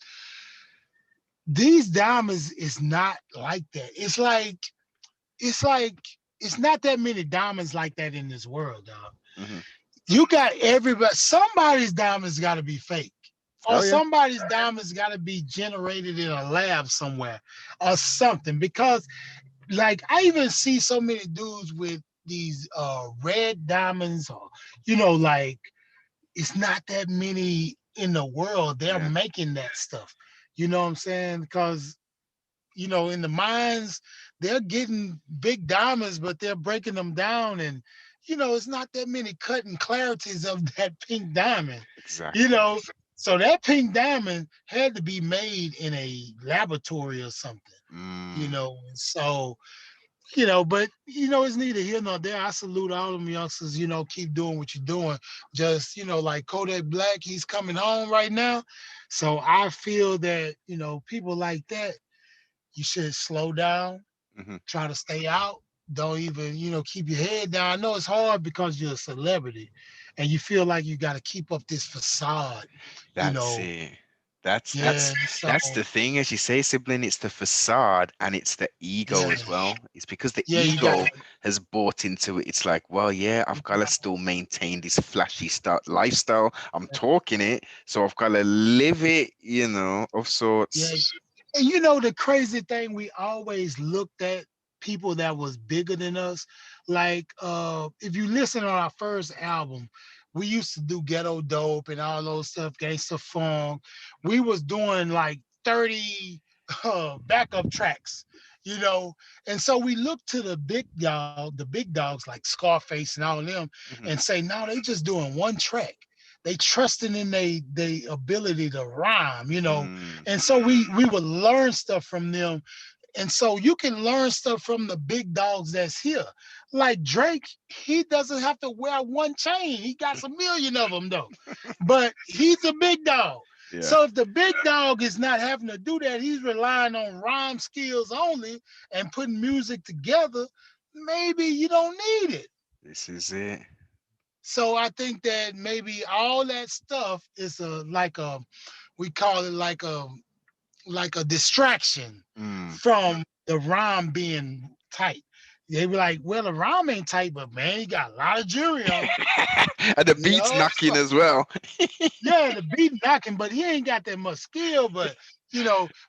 these diamonds is not like that. It's like it's not that many diamonds like that in this world, dog. Hmm. You got everybody. Somebody's diamonds got to be fake, or Oh yeah. somebody's diamonds got to be generated in a lab somewhere, or something. Because like I even see so many dudes with these red diamonds, or you know, like it's not that many in the world. They're Yeah. making that stuff. You know what I'm saying? Because you know, in the mines, they're getting big diamonds, but they're breaking them down, and you know, it's not that many cut and clarities of that pink diamond. You Exactly. know, so that pink diamond had to be made in a laboratory or something. You Mm. know, and so you know, but you know, it's neither here nor there. I salute all them youngsters, you know, keep doing what you're doing. Just, you know, like Kodak Black, he's coming home right now. So I feel that, you know, people like that, you should slow down, Hmm. try to stay out. Don't even, you know, keep your head down. I know it's hard because you're a celebrity and you feel like you got to keep up this facade, you That's know. it. That's Yeah. that's So that's the thing, as you say, sibling. It's the facade and it's the ego yeah, as well. It's because the yeah, you got ego has bought into it. It's like, well, yeah, I've got to still maintain this flashy start lifestyle. I'm talking it, so I've got to live it, of yeah. sorts. And you know the crazy thing, we always looked at people that was bigger than us. Like if you listen on our first album, we used to do ghetto dope and all those stuff, gangster funk. We was doing like 30 backup tracks, you know. And so we look to the big dogs like Scarface and all of them, Hmm. and say, no, they just doing one track. They trusting in they ability to rhyme, you know. Mm. And so we would learn stuff from them, and so you can learn stuff from the big dogs that's here. Like Drake, he doesn't have to wear one chain. He got a million of them though. But he's a big dog. Yeah, So if the big dog is not having to do that, he's relying on rhyme skills only and putting music together, maybe you don't need it. this is it. So I think that maybe all that stuff is a like a we call it like a distraction Mm. from the rhyme being tight. They be like, well, the rhyme ain't tight, but man, he got a lot of jury on, And the you beat's know? knocking So as well. yeah, the beat knocking, but he ain't got that much skill. But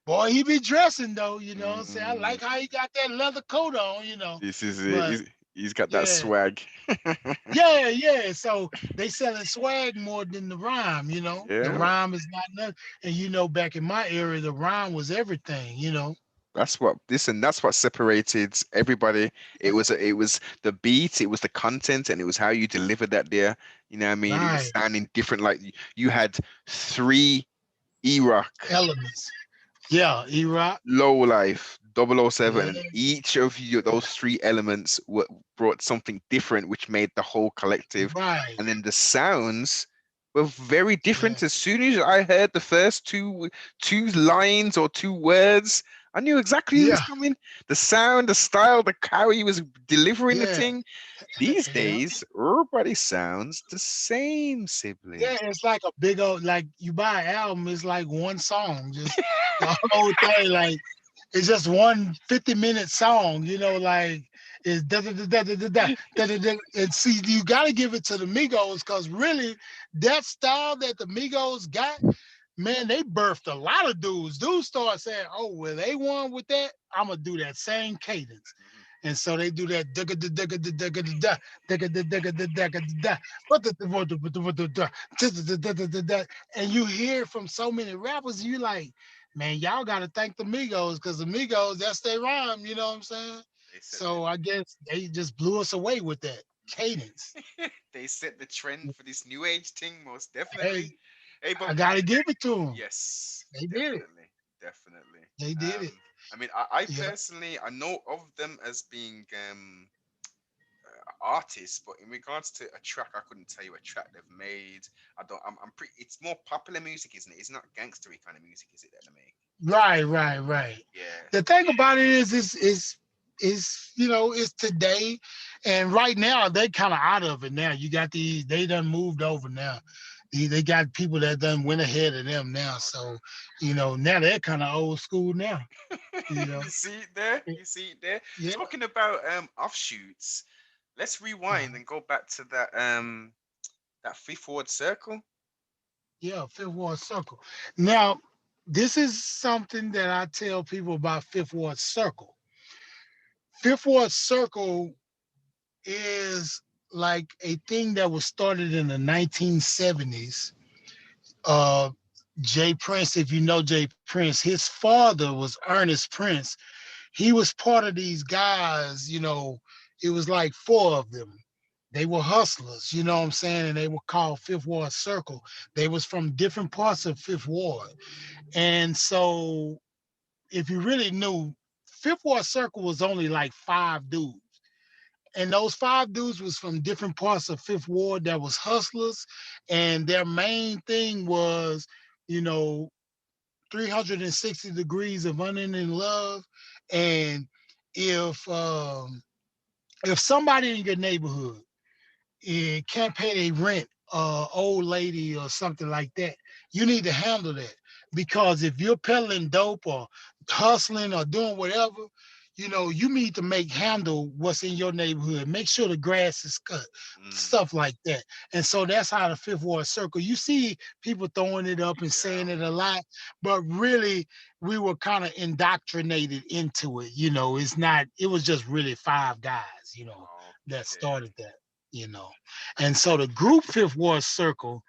boy, he be dressing though, you know what I'm saying? I Mm. like how he got that leather coat on. This is it. But He's got that yeah, swag. yeah. So they selling swag more than the rhyme. The Yeah, rhyme is not nothing. And back in my era, the rhyme was everything. that's what separated everybody. It was the beat, it was the content, and it was how you delivered that there. You know what I mean? It was Right. sounding different. Like you had three E-Rock, Elements. Yeah, E-Rock. Low Life, 007, and Yeah, each of you, those three elements brought something different, which made the whole collective. right. And then the sounds were very Yeah, different. As soon as I heard the first two lines or two words, I knew exactly who was yeah, coming. The sound, the style, how he was delivering the yeah, thing. These yeah. days, everybody sounds the same, sibling. Yeah, it's like a big old like you buy an album, it's like one song, just the whole thing, like it's just one 50-minute song, like it's da da da da da da da da da da. And see, you gotta give it to the Migos because really that style that the Migos got, man, they birthed a lot of dudes. Dudes start saying, "Oh, well, they won with that. I'm gonna do that same cadence." Mhm. And so they do that digga da digga da digga da digga da digga da digga da what the and you hear it from so many rappers, you like, man, y'all gotta thank the Migos because the Migos, that's their rhyme, you know what I'm saying? They set the So I guess they just blew us away with that cadence. they set the trend for this new age thing, most definitely. Hey, Hey, I but gotta give it to them. yes, They did it. definitely, definitely. They did it. I mean, I Yeah. personally I know of them as being artists, but in regards to a track, I couldn't tell you a track they've made. I don't. I'm pretty. It's more popular music, isn't it? It's not gangstery kind of music, is it? That they make? Right. Yeah. The thing about it is today, and right now they kind of out of it now. You got they done moved over now. They got people that done went ahead of them now. So, now they're kind of old school now. You know, You see it there. You see it there. yeah, Talking about offshoots. Let's rewind uh, and go back to that fifth word circle. yeah, Fifth Ward Circle. Now, this is something that I tell people about Fifth Ward Circle. Fifth Ward Circle is like a thing that was started in the 1970s. Uh, Jay Prince, if you know Jay Prince, his father was Ernest Prince. He was part of these guys, it was like four of them. They were hustlers, you know what I'm saying? And they were called Fifth Ward Circle. They was from different parts of Fifth Ward. And so if you really knew, Fifth Ward Circle was only like five dudes. And those five dudes was from different parts of Fifth Ward that was hustlers. And their main thing was, you know, 360 degrees of unending love. And if if somebody in your neighborhood can't pay their rent, old lady or something like that, you need to handle that. Because if you're peddling dope or hustling or doing whatever, you need to make handle what's in your neighborhood. Make sure the grass is cut, Mm, stuff like that. And so that's how the Fifth Ward Circle. You see people throwing it up and yeah. saying it a lot, but really we were kind of indoctrinated into it. It's not. It was just really five guys, that Okay. started that. you know. And so the group Fifth Ward Circle,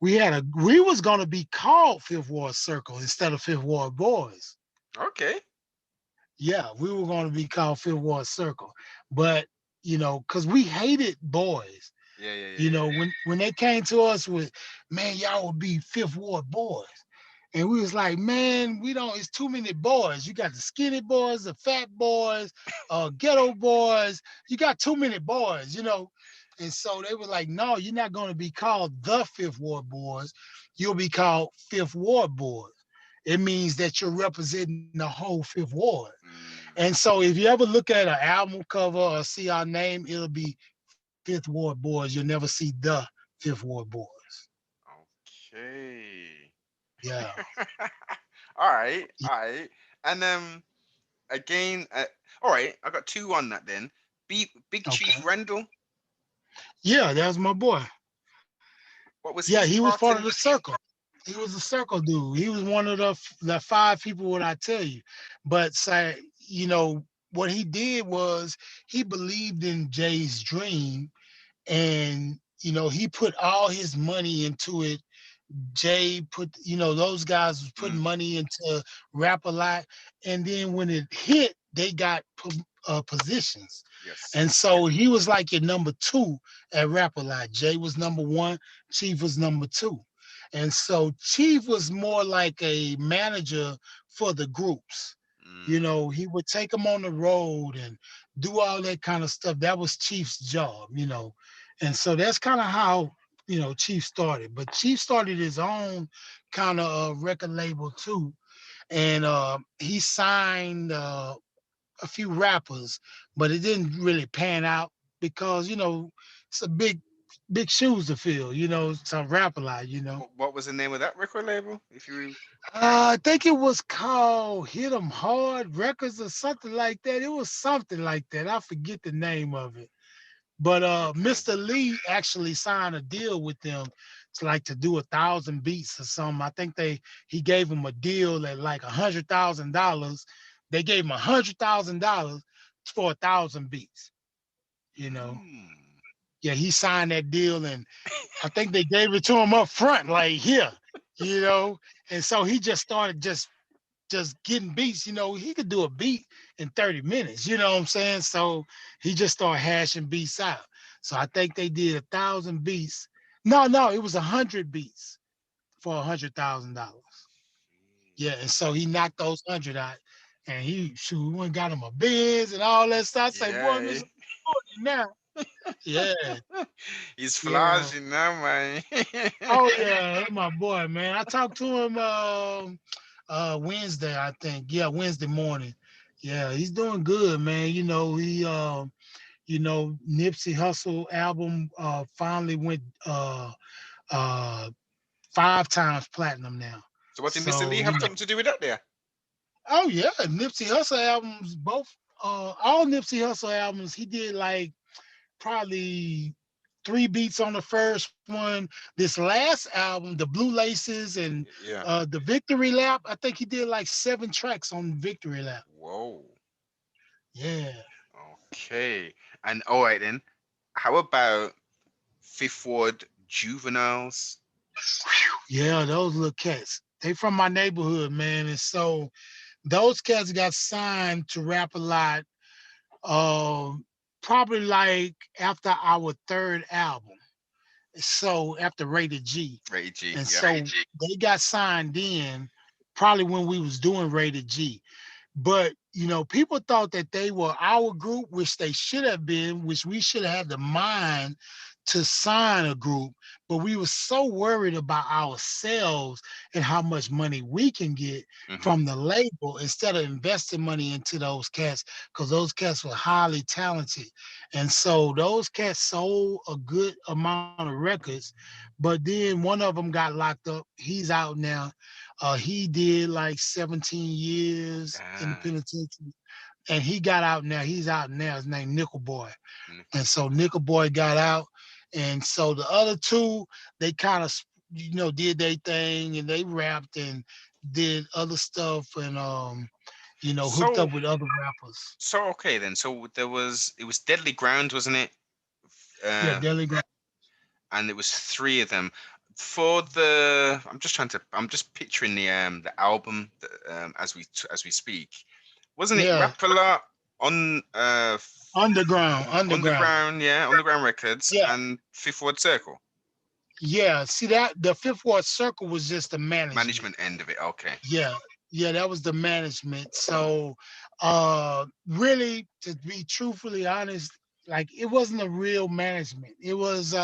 we was gonna be called Fifth Ward Circle instead of Fifth Ward Boys. Okay. Yeah, we were gonna be called Fifth Ward Circle. But because we hated boys. Yeah, yeah, yeah, yeah. When they came to us with, man, y'all will be Fifth Ward Boys. And we was like, man, we don't, it's too many boys. You got the skinny boys, the fat boys, ghetto boys. You got too many boys. And so they were like, no, you're not going to be called the Fifth Ward Boys. You'll be called Fifth Ward Boys. It means that you're representing the whole Fifth Ward. And Mm, so if you ever look at an album cover or see our name, it'll be Fifth Ward Boys. You'll never see the Fifth Ward Boys. okay. Yeah. All right, all right. And again, all right. I got two on that then. Big Chief Okay. Randall. Yeah, that was my boy. What was Yeah, his he was part part of in? the circle. He was a circle dude. He was one of the five people, what I tell you. But say, what he did was he believed in Jay's dream, and he put all his money into it. Jay put, those guys was putting Mm, money into Rap a Lot, and then when it hit, they got positions, yes. and so he was like your number two at Rap a Lot. Jay was number one, Chief was number two, and so Chief was more like a manager for the groups. Mm, He would take them on the road and do all that kind of stuff. That was Chief's job. And so that's kind of how Chief started. But Chief started his own kind of record label too, and he signed a few rappers, but it didn't really pan out because it's a big shoes to fill. To rap a lot. what was the name of that record label? If you I think it was called Hit 'em Hard Records or something like that. It was something like that. I forget the name of it. But okay. Mr. Lee actually signed a deal with them to do 1,000 beats or something. I think he gave him a deal at like $100,000. They gave him $100,000 for 1,000 beats. You know, Mm. yeah, he signed that deal, and I think they gave it to him up front, like here, you know. And so he just started just getting beats. He could do a beat in 30 minutes. You know what I'm saying? So he just started hashing beats out. So I think they did 1,000 beats. No, it was 100 beats for $100,000. Yeah, and so he knocked those 100 out, and we went and got him a Benz and all that stuff. I say, boy, Yeah. Mr. Now, yeah, He's yeah. flashing now, man. Oh yeah, that's my boy, man. I talked to him Wednesday, I think. Yeah, Wednesday morning. Yeah, he's doing good, man. Nipsey Hussle album finally went uh 5 times platinum now. So what did Mr. Lee So have something to do with that there? oh yeah, Nipsey Hussle albums, both all Nipsey Hussle albums, he did like probably 3 beats on the first one. This last album, the Blue Laces and Yeah. the Victory Lap, I think he did like 7 tracks on Victory Lap. Whoa. Yeah. Okay. And all right then. How about Fifth Ward Juveniles? Yeah, those little cats. They from my neighborhood, man. And so those cats got signed to Rap a Lot probably like after our third album. So after Rated G. Rated G. And Yeah. so they got signed in probably when we was doing Rated G. But people thought that they were our group, which they should have been, which we should have had the mind to sign a group. But we were so worried about ourselves and how much money we can get Hmm. from the label instead of investing money into those cats, because those cats were highly talented. And so those cats sold a good amount of records. But then one of them got locked up. He's out now. He did like 17 years in the Ah, penitentiary, and he got out now. He's out now. His name Nickel Boy, Nickel and so Boy. Nickel Boy got out, and so the other two they kind of did their thing, and they rapped and did other stuff, and hooked So up with other rappers. so okay then. So it was Deadly Ground, wasn't it? Yeah, uh, Daily Grind. and it was three of them. For the, I'm just picturing the album that, as we speak. Wasn't it Yeah, Rap a Lot on Underground. Underground? Yeah, Underground Records Yeah, and Fifth Ward Circle yeah. See that the Fifth Ward Circle was just the management. management end of it. Okay, Yeah, yeah, that was the management. So, really, to be truthfully honest, like it wasn't a real management. It was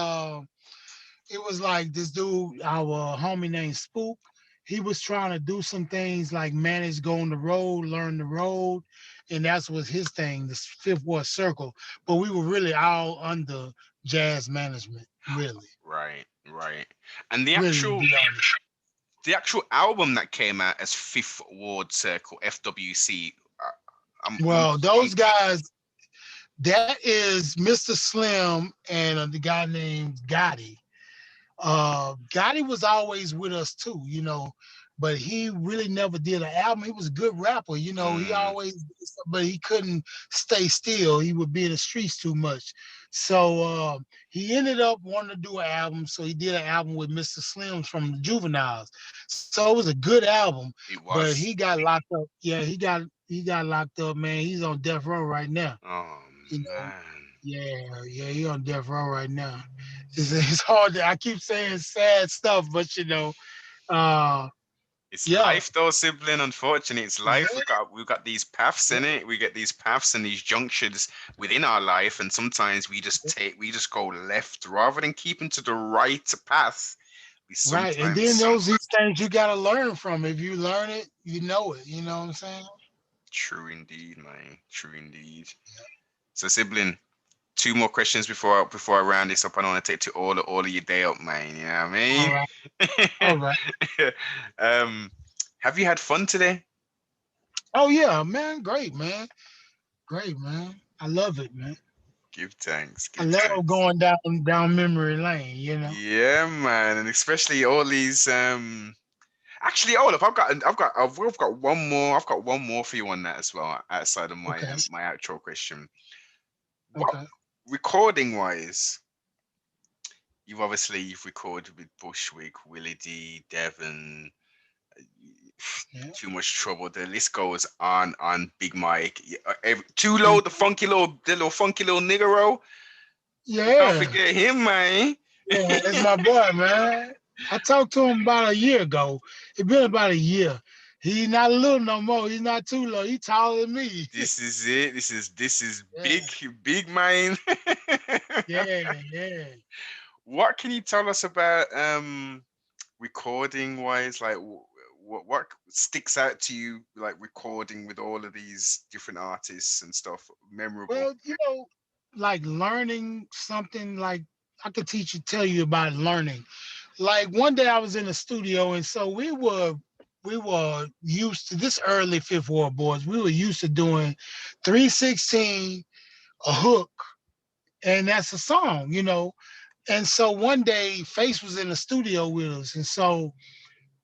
like this dude, our homie named Spook. He was trying to do some things like manage, go on the road, learn the road, and that's was his thing, this Fifth Ward Circle. But we were really all under jazz management, really, right, right. And the really to actual be honest. album that came out as Fifth Ward Circle FWC. uh, Well, I'm those guys, that is Mr. Slim and the guy named Gotti. Gotti was always with us too, but he really never did an album. He was a good rapper, he mm, always, but he couldn't stay still. He would be in the streets too much. So he ended up wanting to do an album. So he did an album with Mr. Slims from the Juveniles. So it was a good album, it but he was. got locked up. Yeah, he got locked up, man. He's on death row right now. Oh You know, man. yeah, he on death row right now. It's hard to, I keep saying sad stuff, but uh, It's yeah, life though, sibling. Unfortunately, it's life. yeah, We've got these paths in it. We get these paths and these junctions within our life, and sometimes we just go left rather than keeping to the right path. We right. And then sometimes these things you gotta learn from. If you learn it, you know it. You know what I'm saying? true indeed, man. True indeed. So, sibling, two more questions before I round this up. I don't want to take to all of your day up, man. You know All right, what I all right. mean? Have you had fun today? Oh yeah, man, great, man. I love it, man. Give thanks. I Give love thanks. going down memory lane. Yeah, man, and especially all these. Actually, hold up. I've got one more. I've got one more for you on that as well. Outside of my Okay, my actual question, what okay, recording wise? You've recorded with Bushwick, Willie D, Devon, yeah, Too Much Trouble. The list goes on. Big Mike, Too yeah, Low, the little funky little niggero. We can't yeah. forget him, man. Yeah, it's my boy, man. I talked to him about a year ago. It's been about a year. He's not little no more. He's not too low. He's taller than me. This is it. This is Yeah, big man. yeah, yeah. What can you tell us about recording wise? Like, what sticks out to you, like recording with all of these different artists and stuff? Memorable. Well, like learning something, like I could tell you about learning. Like one day I was in the studio, and so we were used to this early Fifth Ward boys. We were used to doing 316, a hook, and that's a song. And so one day Face was in the studio with us, and so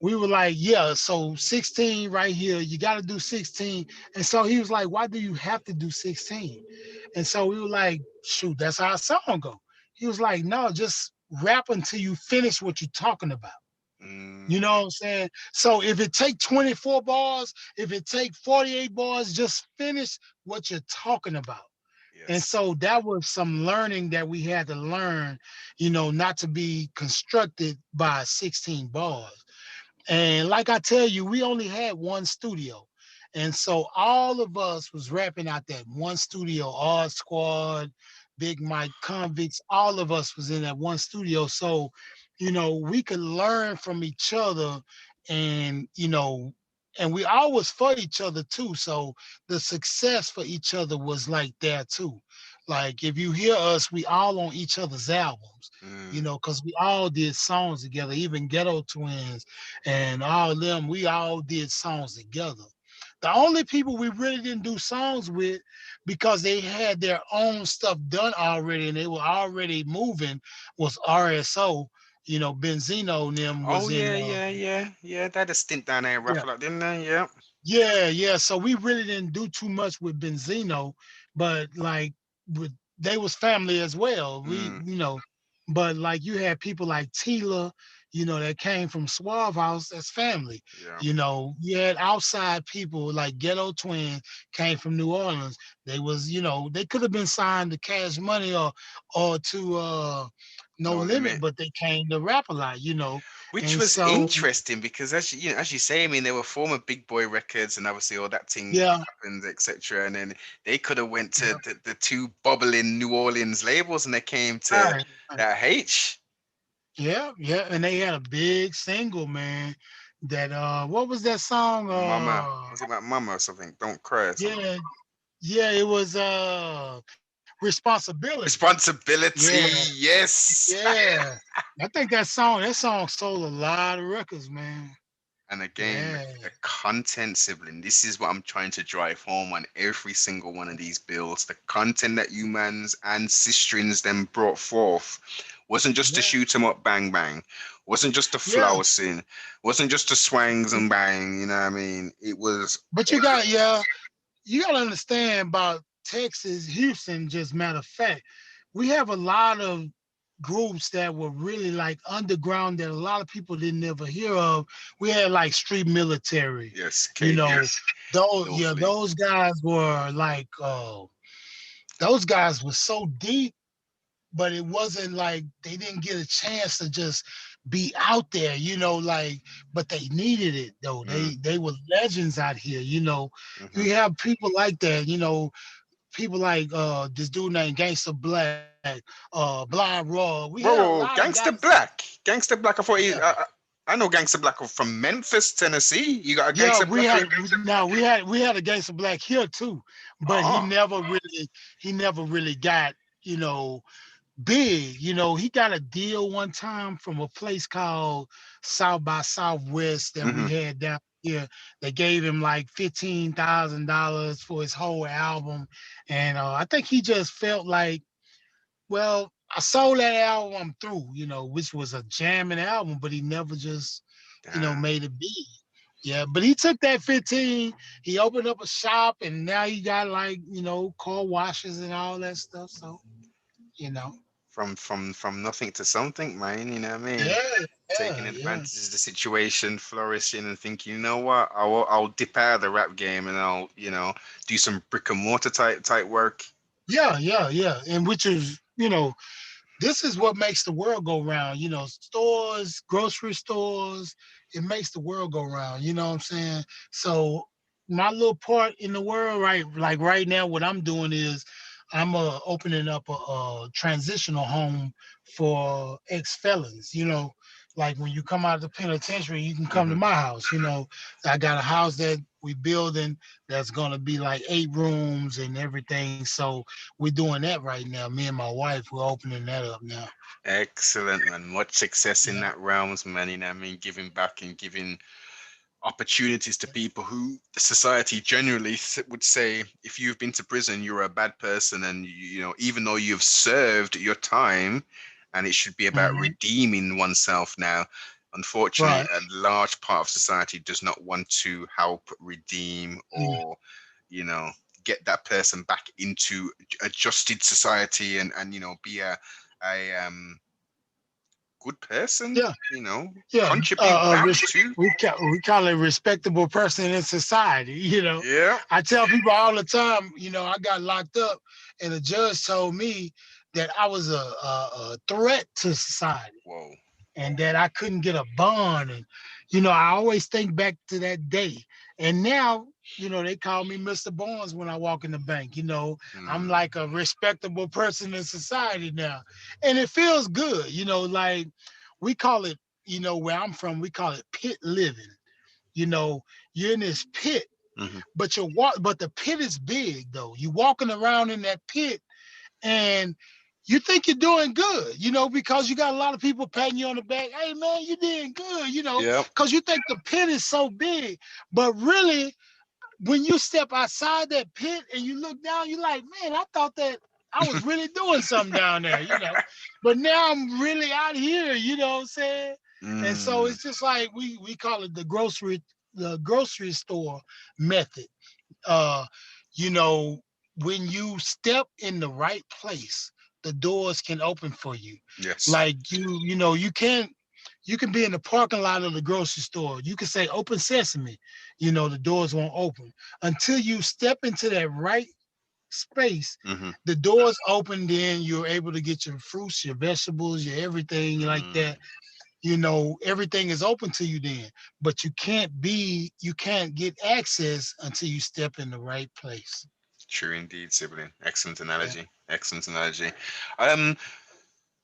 we were like, yeah, so 16 right here, you got to do 16. And so he was like, why do you have to do 16? And so we were like, shoot, that's how a song go. He was like, no, just rap until you finish what you're talking about. You Mm, know what I'm saying? So if it take 24 bars, if it take 48 bars, just finish what you're talking about. And yes. so that was some learning that we had to learn, not to be constructed by 16 bars. And like I tell you, we only had one studio. And so all of us was rapping out that one studio, Odd Squad, Big Mike Convicts, all of us was in that one studio. So, we could learn from each other and, and we always for each other too. So the success for each other was like that too. Like if you hear us, we all on each other's albums, Mm. because we all did songs together, even Ghetto Twins and all of them, we all did songs together. The only people we really didn't do songs with because they had their own stuff done already and they were already moving was RSO. Benzino and them Oh was in yeah. They had a stint down there in yeah. Raffle, didn't they? Yeah. Yeah, yeah. So we really didn't do too much with Benzino, but like with they was family as well. We, Mm, but like you had people like Tila, that came from Suave House as family. yeah. You had outside people like Ghetto Twin came from New Orleans. They was, they could have been signed to Cash Money or to No No Limit, limit. but they came to rap a lot. Which And was so interesting because as you say, I mean, they were former Big Boy Records, and obviously all that thing yeah, happened, etc. And then they could have went to yeah, the two bubbling New Orleans labels, and they came to right, right. that H Yeah, yeah, and they had a big single, man. That what was that song? Mama. Was it about Mama or something? Don't cry or something. Yeah, yeah, it was Responsibility. Yeah, Responsibility, yes. yeah. I think that song sold a lot of records, man. And again, Yeah, the content, sibling. This is what I'm trying to drive home on every single one of these bills. The content that you mans and sisterins then brought forth wasn't just to yeah, shoot 'em up, bang bang. Wasn't just to yeah. flousing. Wasn't just to swangs and bang. You know what I mean? It was But you got to understand about Texas, Houston. Just matter of fact, we have a lot of groups that were really like underground that a lot of people didn't ever hear of. We had like Street Military, yes, you K. know. Those yeah, Lawfully. those guys were like those guys were so deep, but it wasn't like they didn't get a chance to just be out there, like, but they needed it though. Mm, They were legends out here. hmm. We have people like that, people like this dude named Gangsta Black, Blind Raw. We had a Whoa, lot whoa, of whoa. guys. Gangster Black. Gangster Black. I thought Yeah. I know Gangster Black from Memphis, Tennessee. You got a Yeah, Gangster we Black had in? no, we had a Gangsta Black here too, but he Oh. never really got, you know, big. He got a deal one time from a place called South by Southwest that we Hmm. had down here. They gave him like $15,000 for his whole album, and I think he just felt like, well, I sold that album, I'm through. Which was a jamming album, but he never just, Damn. made it big. Yeah, but he took that 15, he opened up a shop, and now he got like, car washes and all that stuff. So, you know. From nothing to something, man. You know what I mean? Yeah, Taking yeah, yeah. advantage of the situation, flourishing, and thinking, you know what? I'll dip out of the rap game and I'll do some brick and mortar type work. Yeah, yeah, yeah. And which is, this is what makes the world go round. Stores, grocery stores, it makes the world go round. You know what I'm saying? So my little part in the world, right? Like right now, what I'm doing is I'm opening up a transitional home for ex-felons. Like when you come out of the penitentiary, you can come to Hmm. my house. I got a house that we building that's gonna be like 8 rooms and everything. So we're doing that right now. Me and my wife, we're opening that up now. Excellent, man. Much success in Yeah. that realms, man. You know what I mean? Giving back and giving opportunities to people who society generally would say, if you've been to prison, you're a bad person, and even though you've served your time, and it should be about Mhm. redeeming oneself now. Unfortunately, Right. a large part of society does not want to help redeem Mm. or you know get that person back into adjusted society, and be a good person, Yeah. Yeah. contribute back to. We call it respectable person in society. Yeah. I tell people all the time. I got locked up, and the judge told me that I was a threat to society, Whoa. and that I couldn't get a bond. And I always think back to that day. And now, they call me Mr. Barnes when I walk in the bank. I'm Hmm. like a respectable person in society now, and it feels good. Like we call it, where I'm from, we call it pit living. You know, you're in this pit, Hmm. but the pit is big though. You're walking around in that pit, and you think you're doing good, because you got a lot of people patting you on the back. Hey, man, you doing good, Yep. because you think the pit is so big. But really, when you step outside that pit and you look down, you're like, man, I thought that I was really doing something down there. But now I'm really out here, you know what I'm saying? And so Mm. it's just like we call it the grocery store method. Uh, you know, when you step in the right place, the doors can open for you. Yes. Like you know, you can be in the parking lot of the grocery store. You can say open sesame, the doors won't open until you step into that right space. Mm-hmm. The doors open, then you're able to get your fruits, your vegetables, your everything like Mm, that. Everything is open to you then, but you can't get access until you step in the right place. true indeed, sibling. Excellent Yeah. analogy. Excellent analogy. Um,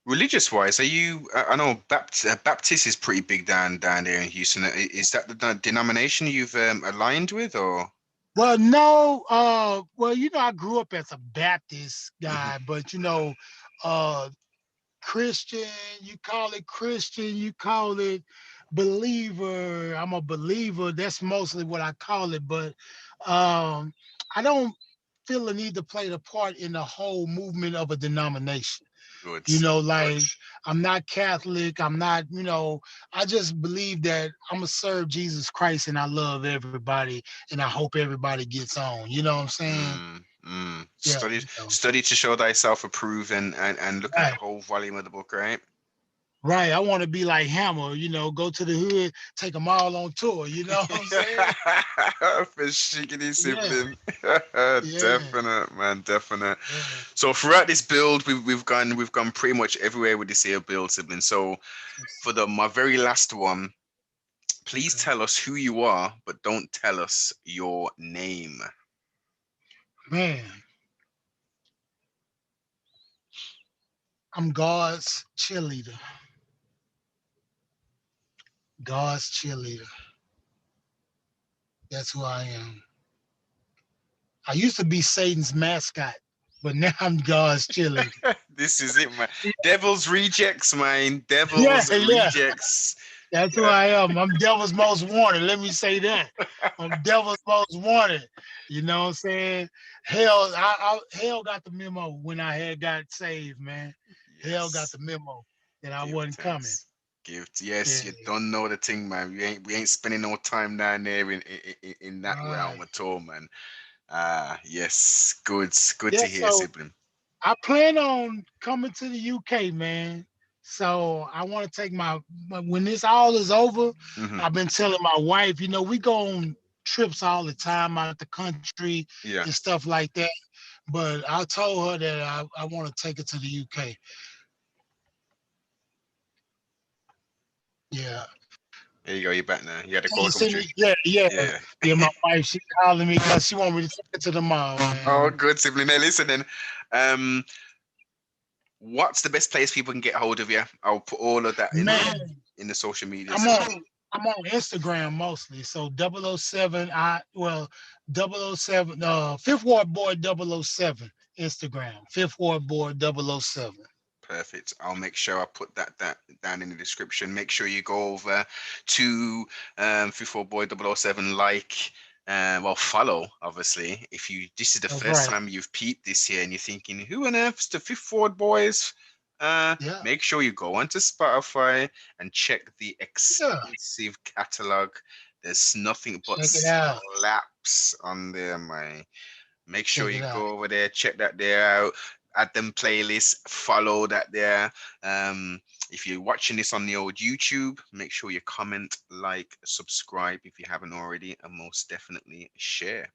religious wise, are you? I know Baptist is pretty big down there in Houston. Is that the denomination you've aligned with, or? Well, no, I grew up as a Baptist Hmm. guy, but uh Christian, you call it Christian, you call it believer. I'm a believer. That's mostly what I call it, but um I don't feel the need to play the part in the whole movement of a denomination. Good. Like I'm not Catholic. I'm not, I just believe that I'm gonna serve Jesus Christ and I love everybody and I hope everybody gets on. You know what I'm saying? Mm. Yeah. Study to show thyself approved, and look at the Right. whole volume of the book, right? Right. I want to be like Hammer, go to the hood, take them all on tour. You know what I'm saying? For shiggity Yeah. sibling. Yeah. Definite, man, definite. Yeah. So throughout this build, we've gone pretty much everywhere with this here build, sibling. So for the my very last one, please Okay. tell us who you are, but don't tell us your name. Man, I'm God's cheerleader. God's cheerleader. That's who I am. I used to be Satan's mascot, but now I'm God's cheerleader. This is it, man. Devil's rejects, man. Yeah, Devil's yeah. rejects. That's who I am. I'm devil's most wanted. Let me say that. I'm devil's most wanted. You know what I'm saying? Hell got the memo when I had got saved, man. Hell got Yes. the memo that I Give wasn't coming. thanks. Yes, Yeah. you don't know the thing, man. We ain't spending no time down there in that Right. realm at all, man. Yes. Good Yeah, to hear, so sibling. I plan on coming to the UK, man. So I want to take when this all is over, Hmm. I've been telling my wife, we go on trips all the time out the country and Yeah. stuff like that. But I told her that I want to take it to the UK. Yeah. There you go. You're back now. You had a You call come see true. me? Yeah, yeah. Yeah. Yeah, my wife, she calling me because she want me to take it to the mall, Oh, man. good, sibling. Hey, listen then. Um, what's the best place people can get hold of you? I'll put all of that Man, in the social media, I'm sibling. on I'm on Instagram mostly. So 007, double oh 007, Fifth Ward Boy 007 Instagram. Fifth Ward Boy 007. Perfect. I'll make sure I put that down in the description. Make sure you go over to 54boy007, follow, obviously. If you this is the That's first right. time you've peeped this year and you're thinking, who on earth's the Fifth Ward Boys? Yeah. Make sure you go onto Spotify and check the Yeah. extensive catalog. There's nothing but Check it out. slaps on there, man. Make sure Check it you out. go over there, check that there out, add them playlists, follow that there. Um, if you're watching this on the old YouTube, make sure you comment, like, subscribe if you haven't already, and most definitely share.